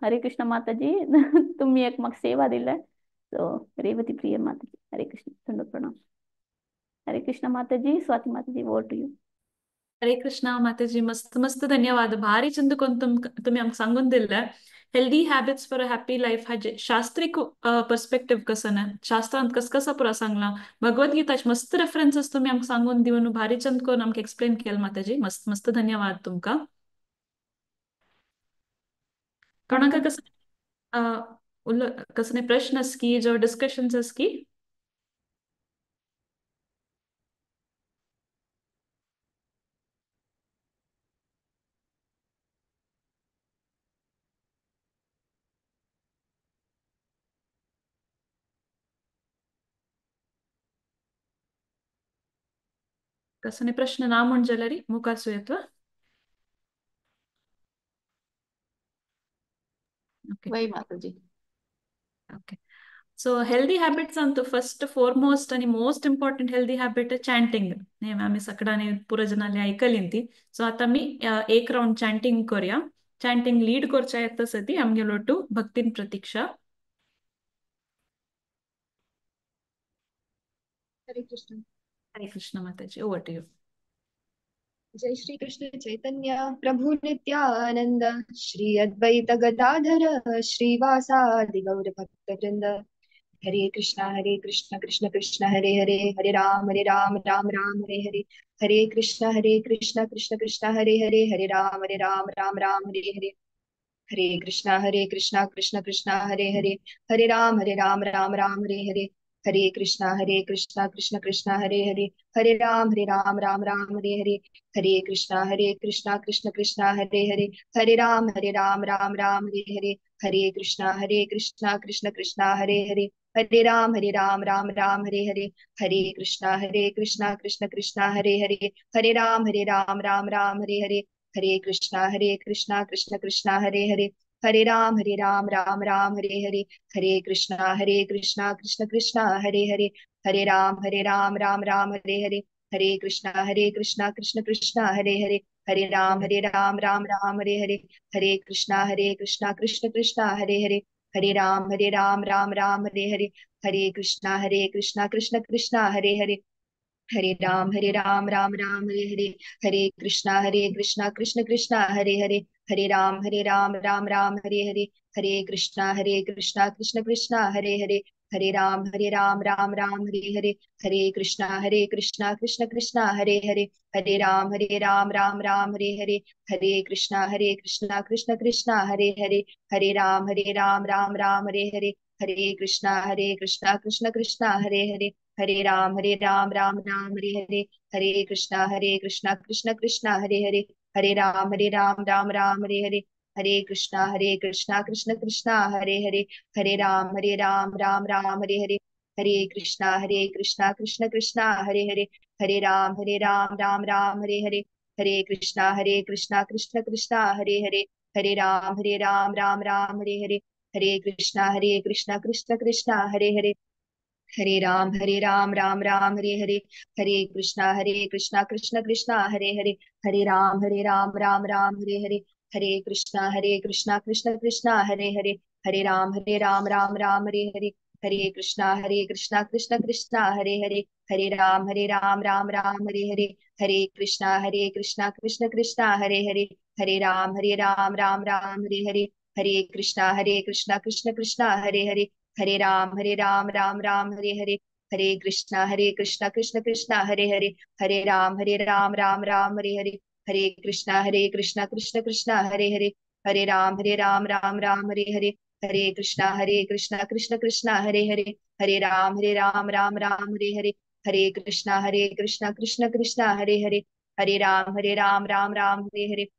हरे कृष्ण माताजी तुम्ही एक म्हाका सेवा दिल्या सो रेवती प्रिय माताजी हरे कृष्ण दंडवत प्रणाम हरे कृष्ण माताजी स्वाती माताजी ओवर टू यू हरे कृष्णा माताजी मस्त मस्त धन्यवाद भारी चंद कोण तुम्ही आमकां सांगून दिल्ले healthy habits for a happy life हाजे शास्त्रीक पर्स्पेक्टिव्ह कसं ना शास्त्रांत कसं पुरा सांगला भगवद्गीताचे मस्त रेफरन्सेस तुम्ही आमकां सांगून दिवन भारी चंद कोण आमकां एक्सप्लेन केलं माताजी मस्त मस्त धन्यवाद तुमकां कोणाक कसं नाही प्रश्न की जो डिस्कशन्स की कसं नाही प्रश्न ना म्हण जाल्यार मुखार येतो वै माताजी okay so healthy habits Antu first foremost आणि most important healthy habit chanting आम्ही सगळ्यांनी पुरो जनांनी ऐकली ती सो आता मी एक राउंड चॅन्टिंग करूया चॅन्टिंग लीड करच्या येता सती आमगेलोटू भक्तीन प्रतीक्षा. हरे कृष्ण. हरे कृष्ण माताजी, ओवर टू यू. जय श्री कृष्ण चैतन्य प्रभु नित्यानंद श्री अद्वैत गदाधर श्रीवासादि गौर भक्त वृंद. हरे कृष्ण कृष्ण कृष्ण हरे हरे, हरे राम राम राम हरे हरे. हरे कृष्ण कृष्ण कृष्ण हरे हरे, हरे राम राम हरे हरे. हरे कृष्ण कृष्ण कृष्ण हरे हरे, हरे राम राम हरे हरे. हरे कृष्ण कृष्ण कृष्ण हरे हरे, हरे राम राम हरे हरे. हरे कृष्ण कृष्ण कृष्ण हरे हरे, हरे राम राम हरे हरे. हरे कृष्ण कृष्ण कृष्ण हरे हरे, हरे राम राम हरे हरे. हरे कृष्ण कृष्ण कृष्ण हरे हरे, हरे राम राम हरे हरे. हरे कृष्ण कृष्ण कृष्ण हरे हरे, हरे राम राम हरे हरे. हरे कृष्ण कृष्ण कृष्ण हरे हरे, हरे राम राम हरे हरे. हरे कृष्ण कृष्ण कृष्ण हरे हरे, हरे राम राम हरे हरे. हरे कृष्ण कृष्ण कृष्ण हरे हरे, हरे राम राम हरे हरे. हरे कृष्ण कृष्ण कृष्ण हरे हरे, हरे राम राम हरे हरे. हरे कृष्ण कृष्ण कृष्ण हरे हरे, हरे राम राम हरे हरे. हरे कृष्ण कृष्ण कृष्ण हरे हरे, हरे राम राम हरे हरे. हरे कृष्ण कृष्ण कृष्ण हरे हरे, हरे राम राम हरे हरे. हरे कृष्ण कृष्ण कृष्ण हरे हरे, हरे राम राम हरे हरे. हरे कृष्ण कृष्ण कृष्ण हरे हरे, हरे राम राम हरे हरे. हरे कृष्ण कृष्ण कृष्ण हरे हरे, हरे राम राम हरे हरे. हरे कृष्ण कृष्ण कृष्ण हरे हरे, हरे राम राम हरे हरे. हरे कृष्ण कृष्ण कृष्ण हरे हरे, हरे राम राम हरे हरे. हरे कृष्ण कृष्ण कृष्ण हरे हरे, हरे राम राम हरे हरे. हरे कृष्ण कृष्ण कृष्ण हरे हरे, हरे राम राम हरे हरे. हरे कृष्ण कृष्ण कृष्ण हरे हरे, हरे राम राम हरे हरे. हरे कृष्ण कृष्ण कृष्ण हरे हरे, हरे राम राम हरे हरे. हरे कृष्ण कृष्ण कृष्ण हरे हरे, हरे राम राम हरे हरे. हरे कृष्ण कृष्ण कृष्ण हरे हरे, हरे राम राम हरे हरे. हरे कृष्ण कृष्ण कृष्ण हरे हरे, हरे राम राम हरे हरे. हरे कृष्ण कृष्ण कृष्ण हरे हरे, हरे राम राम हरे हरे. हरे कृष्ण कृष्ण कृष्ण हरे हरे, हरे राम राम हरे हरे. हरे कृष्ण कृष्ण कृष्ण हरे हरे, हरे राम राम हरे हरे. हरे कृष्ण कृष्ण कृष्ण हरे हरे, हरे राम राम हरे हरे. हरे कृष्ण कृष्ण कृष्ण हरे हरे, हरे राम राम हरे हरे. हरे कृष्ण कृष्ण कृष्ण हरे हरे, हरे राम राम हरे हरे. हरे कृष्ण कृष्ण कृष्ण हरे हरे, हरे राम राम हरे हरे. हरे कृष्ण कृष्ण कृष्ण हरे हरे,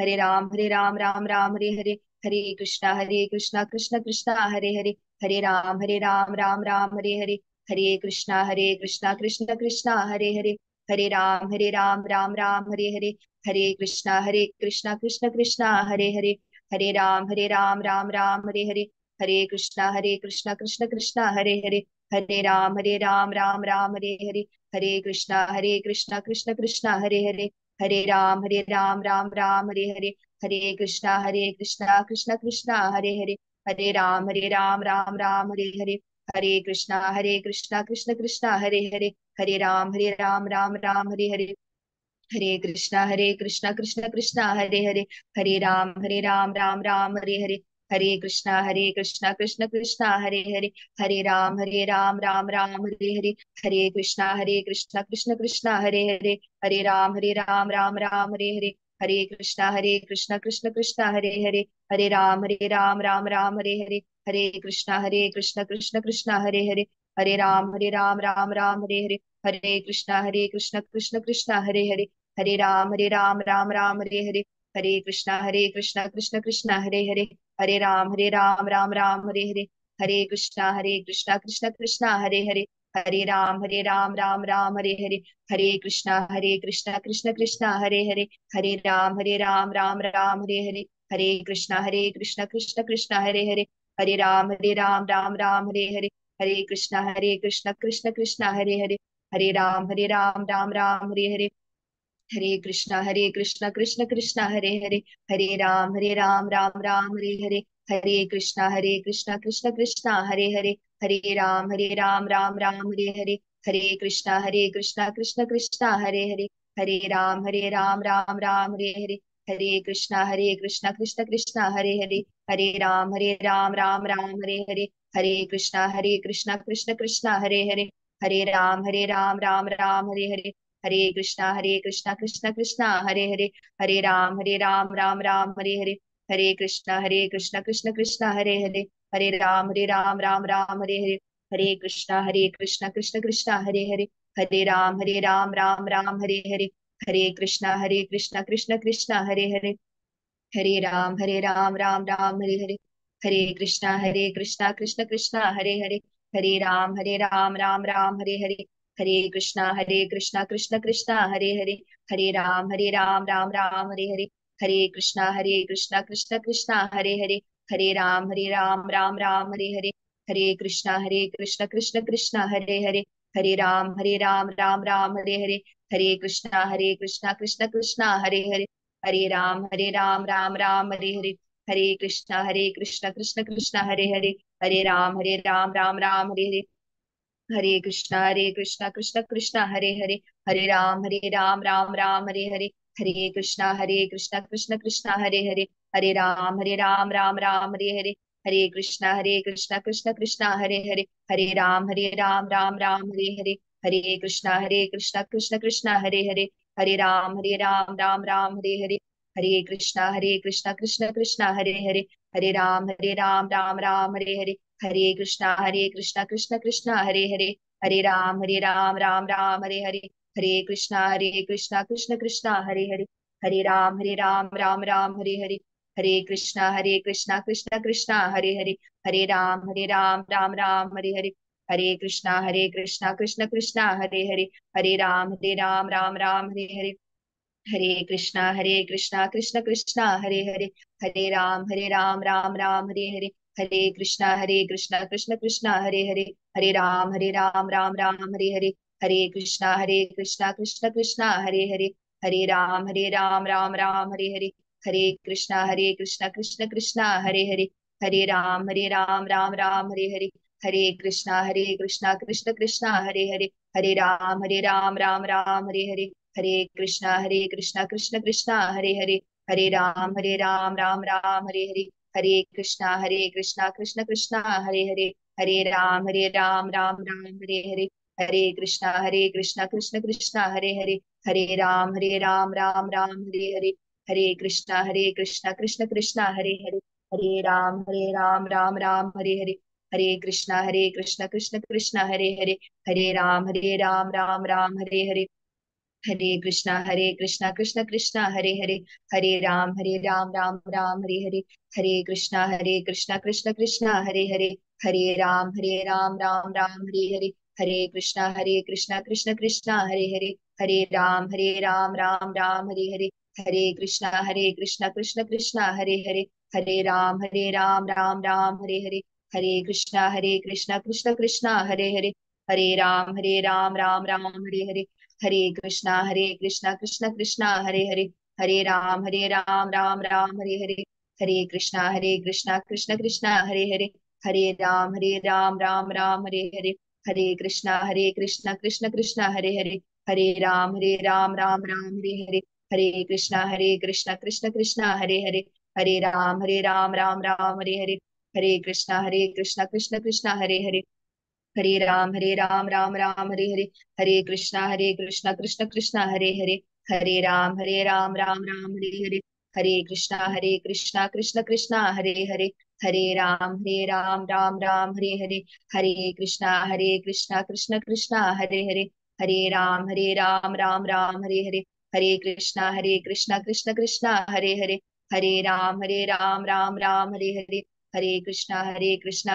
हरे राम राम हरे हरे. हरे कृष्ण कृष्ण कृष्ण हरे हरे, हरे राम राम हरे हरे. हरे कृष्ण कृष्ण कृष्ण हरे हरे, हरे राम राम हरे हरे. हरे कृष्ण कृष्ण कृष्ण हरे हरे, हरे राम राम हरे हरे. हरे कृष्ण कृष्ण कृष्ण हरे हरे, हरे राम राम हरे हरे. हरे कृष्ण कृष्ण कृष्ण हरे हरे, हरे राम राम हरे हरे. हरे कृष्ण कृष्ण कृष्ण हरे हरे, हरे राम राम हरे हरे. हरे कृष्ण कृष्ण कृष्ण हरे हरे, हरे राम राम हरे हरे. हरे कृष्ण कृष्ण कृष्ण हरे हरे, हरे राम राम हरे हरे. हरे कृष्ण कृष्ण कृष्ण हरे हरे, हरे राम राम हरे हरे. हरे कृष्ण कृष्ण कृष्ण हरे हरे, हरे राम राम हरे हरे. हरे कृष्ण कृष्ण कृष्ण हरे हरे, हरे राम राम हरे हरे. हरे कृष्ण कृष्ण कृष्ण हरे हरे, हरे राम राम हरे हरे. हरे कृष्ण कृष्ण कृष्ण हरे हरे, हरे राम राम हरे हरे. हरे कृष्ण कृष्ण कृष्ण हरे हरे, हरे राम राम हरे हरे. हरे कृष्ण कृष्ण कृष्ण हरे हरे, हरे राम राम हरे हरे. हरे कृष्णा कृष्ण कृष्ण हरे हरे, हरे राम राम हरे हरे, हरे कृष्णा कृष्ण कृष्ण हरे हरे, हरे राम राम हरे हरे, हरे कृष्णा कृष्ण कृष्ण हरे हरे, हरे राम राम हरे हरे, हरे कृष्णा कृष्ण कृष्ण हरे हरे, हरे राम राम हरे हरे, हरे कृष्णा कृष्ण कृष्ण हरे हरे, हरे राम राम हरे हरे, हरे कृष्णा कृष्ण कृष्ण हरे हरे, हरे राम हरे हरे, हरे कृष्ण कृष्ण कृष्ण हरे हरे, हरे राम राम हरे हरे, हरे कृष्ण कृष्ण कृष्ण हरे हरे, हरे राम राम हरे हरे, हरे कृष्ण कृष्ण कृष्ण हरे हरे, हरे राम राम हरे हरे, हरे कृष्णा कृष्ण कृष्ण हरे हरे, हरे राम राम हरे हरे, हरे कृष्णा कृष्ण कृष्ण हरे हरे, हरे राम राम हरे हरे, हरे कृष्णा कृष्ण कृष्ण हरे हरे, हरे राम राम हरे हरे, हरे कृष्ण कृष्ण कृष्ण हरे हरे, हरे राम राम हरे हरे, हरे कृष्णा कृष्ण कृष्ण हरे हरे, हरे राम हरे हरे, हरे कृष्णा कृष्ण कृष्ण हरे हरे, हरे राम हरे हरे, हरे कृष्णा कृष्ण कृष्ण हरे हरे, हरे राम हरे हरे, हरे कृष्णा कृष्ण कृष्ण हरे हरे, हरे राम हरे हरे, हरे कृष्णा कृष्ण कृष्ण हरे हरे, हरे राम हरे हरे, हरे कृष्णा कृष्ण कृष्ण हरे हरे, हरे राम हरे हरे, हरे कृष्णा कृष्ण कृष्ण हरे हरे, हरे राम हरे हरे, हरे कृष्णा कृष्ण कृष्ण हरे हरे, हरे राम हरे हरे, हरे कृष्णा कृष्ण कृष्ण हरे हरे, हरे राम हरे हरे, हरे कृष्णा कृष्ण कृष्ण हरे हरे, हरे राम हरे हरे, हरे कृष्णा कृष्ण कृष्ण हरे हरे, हरे राम हरे हरे, हरे कृष्णा कृष्ण कृष्ण हरे हरे, हरे राम हरे हरे, हरे कृष्णा कृष्ण कृष्ण हरे हरे, हरे राम हरे हरे, हरे कृष्णा कृष्ण कृष्ण हरे हरे, हरे राम हरे हरे, हरे कृष्णा कृष्ण कृष्ण हरे हरे, हरे राम हरे हरे, हरे कृष्णा कृष्ण कृष्ण हरे हरे, हरे राम हरे हरे, हरे कृष्णा कृष्ण कृष्ण हरे हरे, हरे राम हरे हरे, हरे कृष्णा कृष्ण कृष्ण हरे हरे, हरे राम हरे हरे, हरे कृष्णा कृष्ण कृष्ण हरे हरे, हरे राम हरे हरे, हरे कृष्णा कृष्ण कृष्ण हरे हरे, हरे राम हरे हरे, हरे कृष्णा कृष्ण कृष्ण हरे हरे, हरे राम हरे हरे, हरे कृष्णा कृष्ण कृष्ण हरे हरे, हरे राम हरे हरे, हरे कृष्णा कृष्ण कृष्ण हरे हरे, हरे राम हरे हरे, हरे कृष्णा कृष्ण कृष्ण हरे हरे, हरे राम हरे हरे, हरे कृष्णा कृष्ण कृष्ण हरे हरे, हरे राम हरे हरे, हरे कृष्णा कृष्ण कृष्ण हरे हरे, हरे राम हरे हरे, हरे कृष्णा कृष्ण कृष्ण हरे हरे, हरे राम हरे हरे, हरे कृष्णा कृष्ण कृष्ण हरे हरे, हरे राम हरे हरे, हरे कृष्णा कृष्ण कृष्ण हरे हरे, हरे राम हरे हरे, हरे कृष्णा कृष्ण कृष्ण हरे हरे, हरे राम हरे हरे, हरे कृष्णा कृष्ण कृष्ण हरे हरे, हरे राम हरे हरे, हरे कृष्णा कृष्ण कृष्ण हरे हरे, हरे राम हरे हरे, हरे कृष्णा कृष्ण कृष्ण हरे हरे, हरे राम हरे हरे, हरे कृष्णा कृष्ण कृष्ण हरे हरे, हरे राम हरे हरे, हरे कृष्णा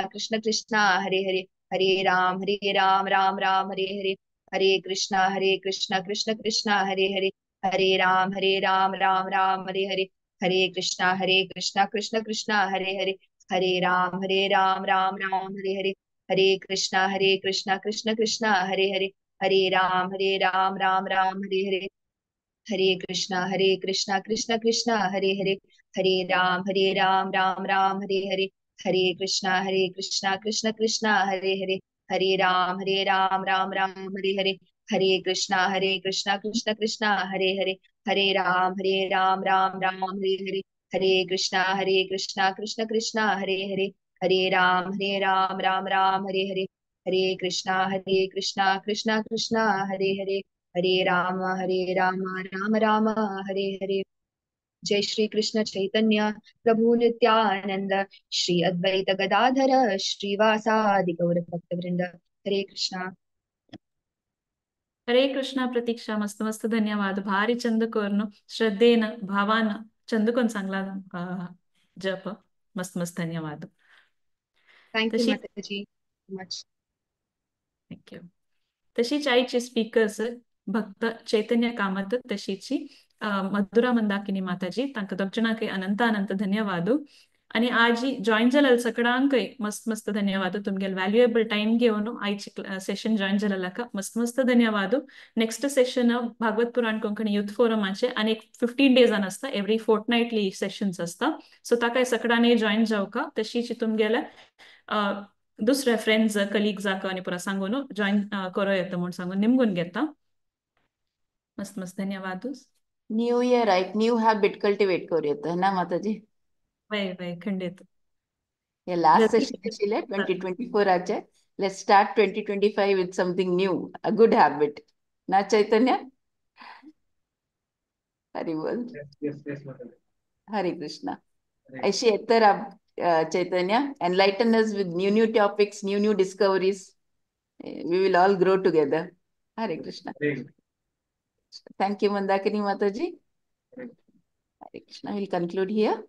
कृष्ण कृष्ण हरे हरे, हरे राम हरे हरे, हरे कृष्णा कृष्ण कृष्ण हरे हरे, हरे राम हरे हरे, हरे कृष्णा कृष्ण कृष्ण हरे हरे, हरे राम हरे हरे, हरे कृष्णा कृष्ण कृष्ण हरे हरे, हरे राम हरे हरे, हरे कृष्णा कृष्ण कृष्ण हरे हरे, हरे राम राम हरे हरे, हरे कृष्णा कृष्णा कृष्णा हरे हरे, हरे राम राम राम हरे हरे, हरे कृष्णा कृष्णा कृष्णा हरे हरे, हरे राम राम राम हरे हरे, हरे कृष्णा कृष्णा कृष्णा हरे हरे, हरे राम राम राम हरे हरे, हरे कृष्णा कृष्णा कृष्णा हरे हरे, हरे राम राम राम हरे हरे, हरे कृष्णा कृष्णा कृष्णा हरे हरे, हरे राम राम राम हरे हरे। जय श्री कृष्ण चैतन्य प्रभु नित्यानंद, श्री अद्वैत गदाधर श्रीवासादि गौर भक्त वृंद, हरे कृष्णा। ಹರೇ ಕೃಷ್ಣ ಪ್ರತೀಕ್ಷಾ ಮಸ್ತ್ ಮಸ್ತ್ ಧನ್ಯವಾದ ಭಾರಿ ಚಂದ ಕೋರ್ನು ಶ್ರದ್ಧೇನ ಭಾವಾನ ಚಂದಕೊಂಡ್ सांगला जप मस्त मस्त धन्यवाद थैंक यू तशी माता जी मच। थँक्यू तशीच आईची स्पीकर्स भक्त चैतन्य कामत तशीची मधुरा मंदाकिनी माताजी तांकां दोगजणांकय अनंत अनंत धन्यवाद आणि आजी जॉईन जाल्यार सगळ्यांकय मस्त मस्त धन्यवाद तुमगे व्हॅल्युएबल टाइम घेवन आयची सेशन जॉईन जाल्याका मस्त मस्त धन्यवाद next session Bhagwat Purana Konkani youth फोरमाचे आणि 15 डेजान आसता एवरी फोर्टनाइटली सेशन्स आसता सो ताका सगळ्यांनी जॉईन जावका तशीच तुमगेल्या दुसऱ्या फ्रेंड्स कलिग्जाक आणि पुरा सांगून जॉईन करो येता म्हणून सांगून निमगून घेता मस्त मस्त धन्यवाद new year right new habit cultivate करूया है ना माताजी वय वय खंडित ये लास्ट जल्दी सेशन आशिल्ले 2024 आचे let's start 2025 with something new a good habit ना चैतन्य हरि बोल Yes, Mataji. हरे कृष्णा Hare ऐसे इतर आप चैतन्य enlighten us with new topics new discoveries we will all grow together हरे Krishna Hare thank you Mandakini Mataji Hare Hare Krishna we'll conclude here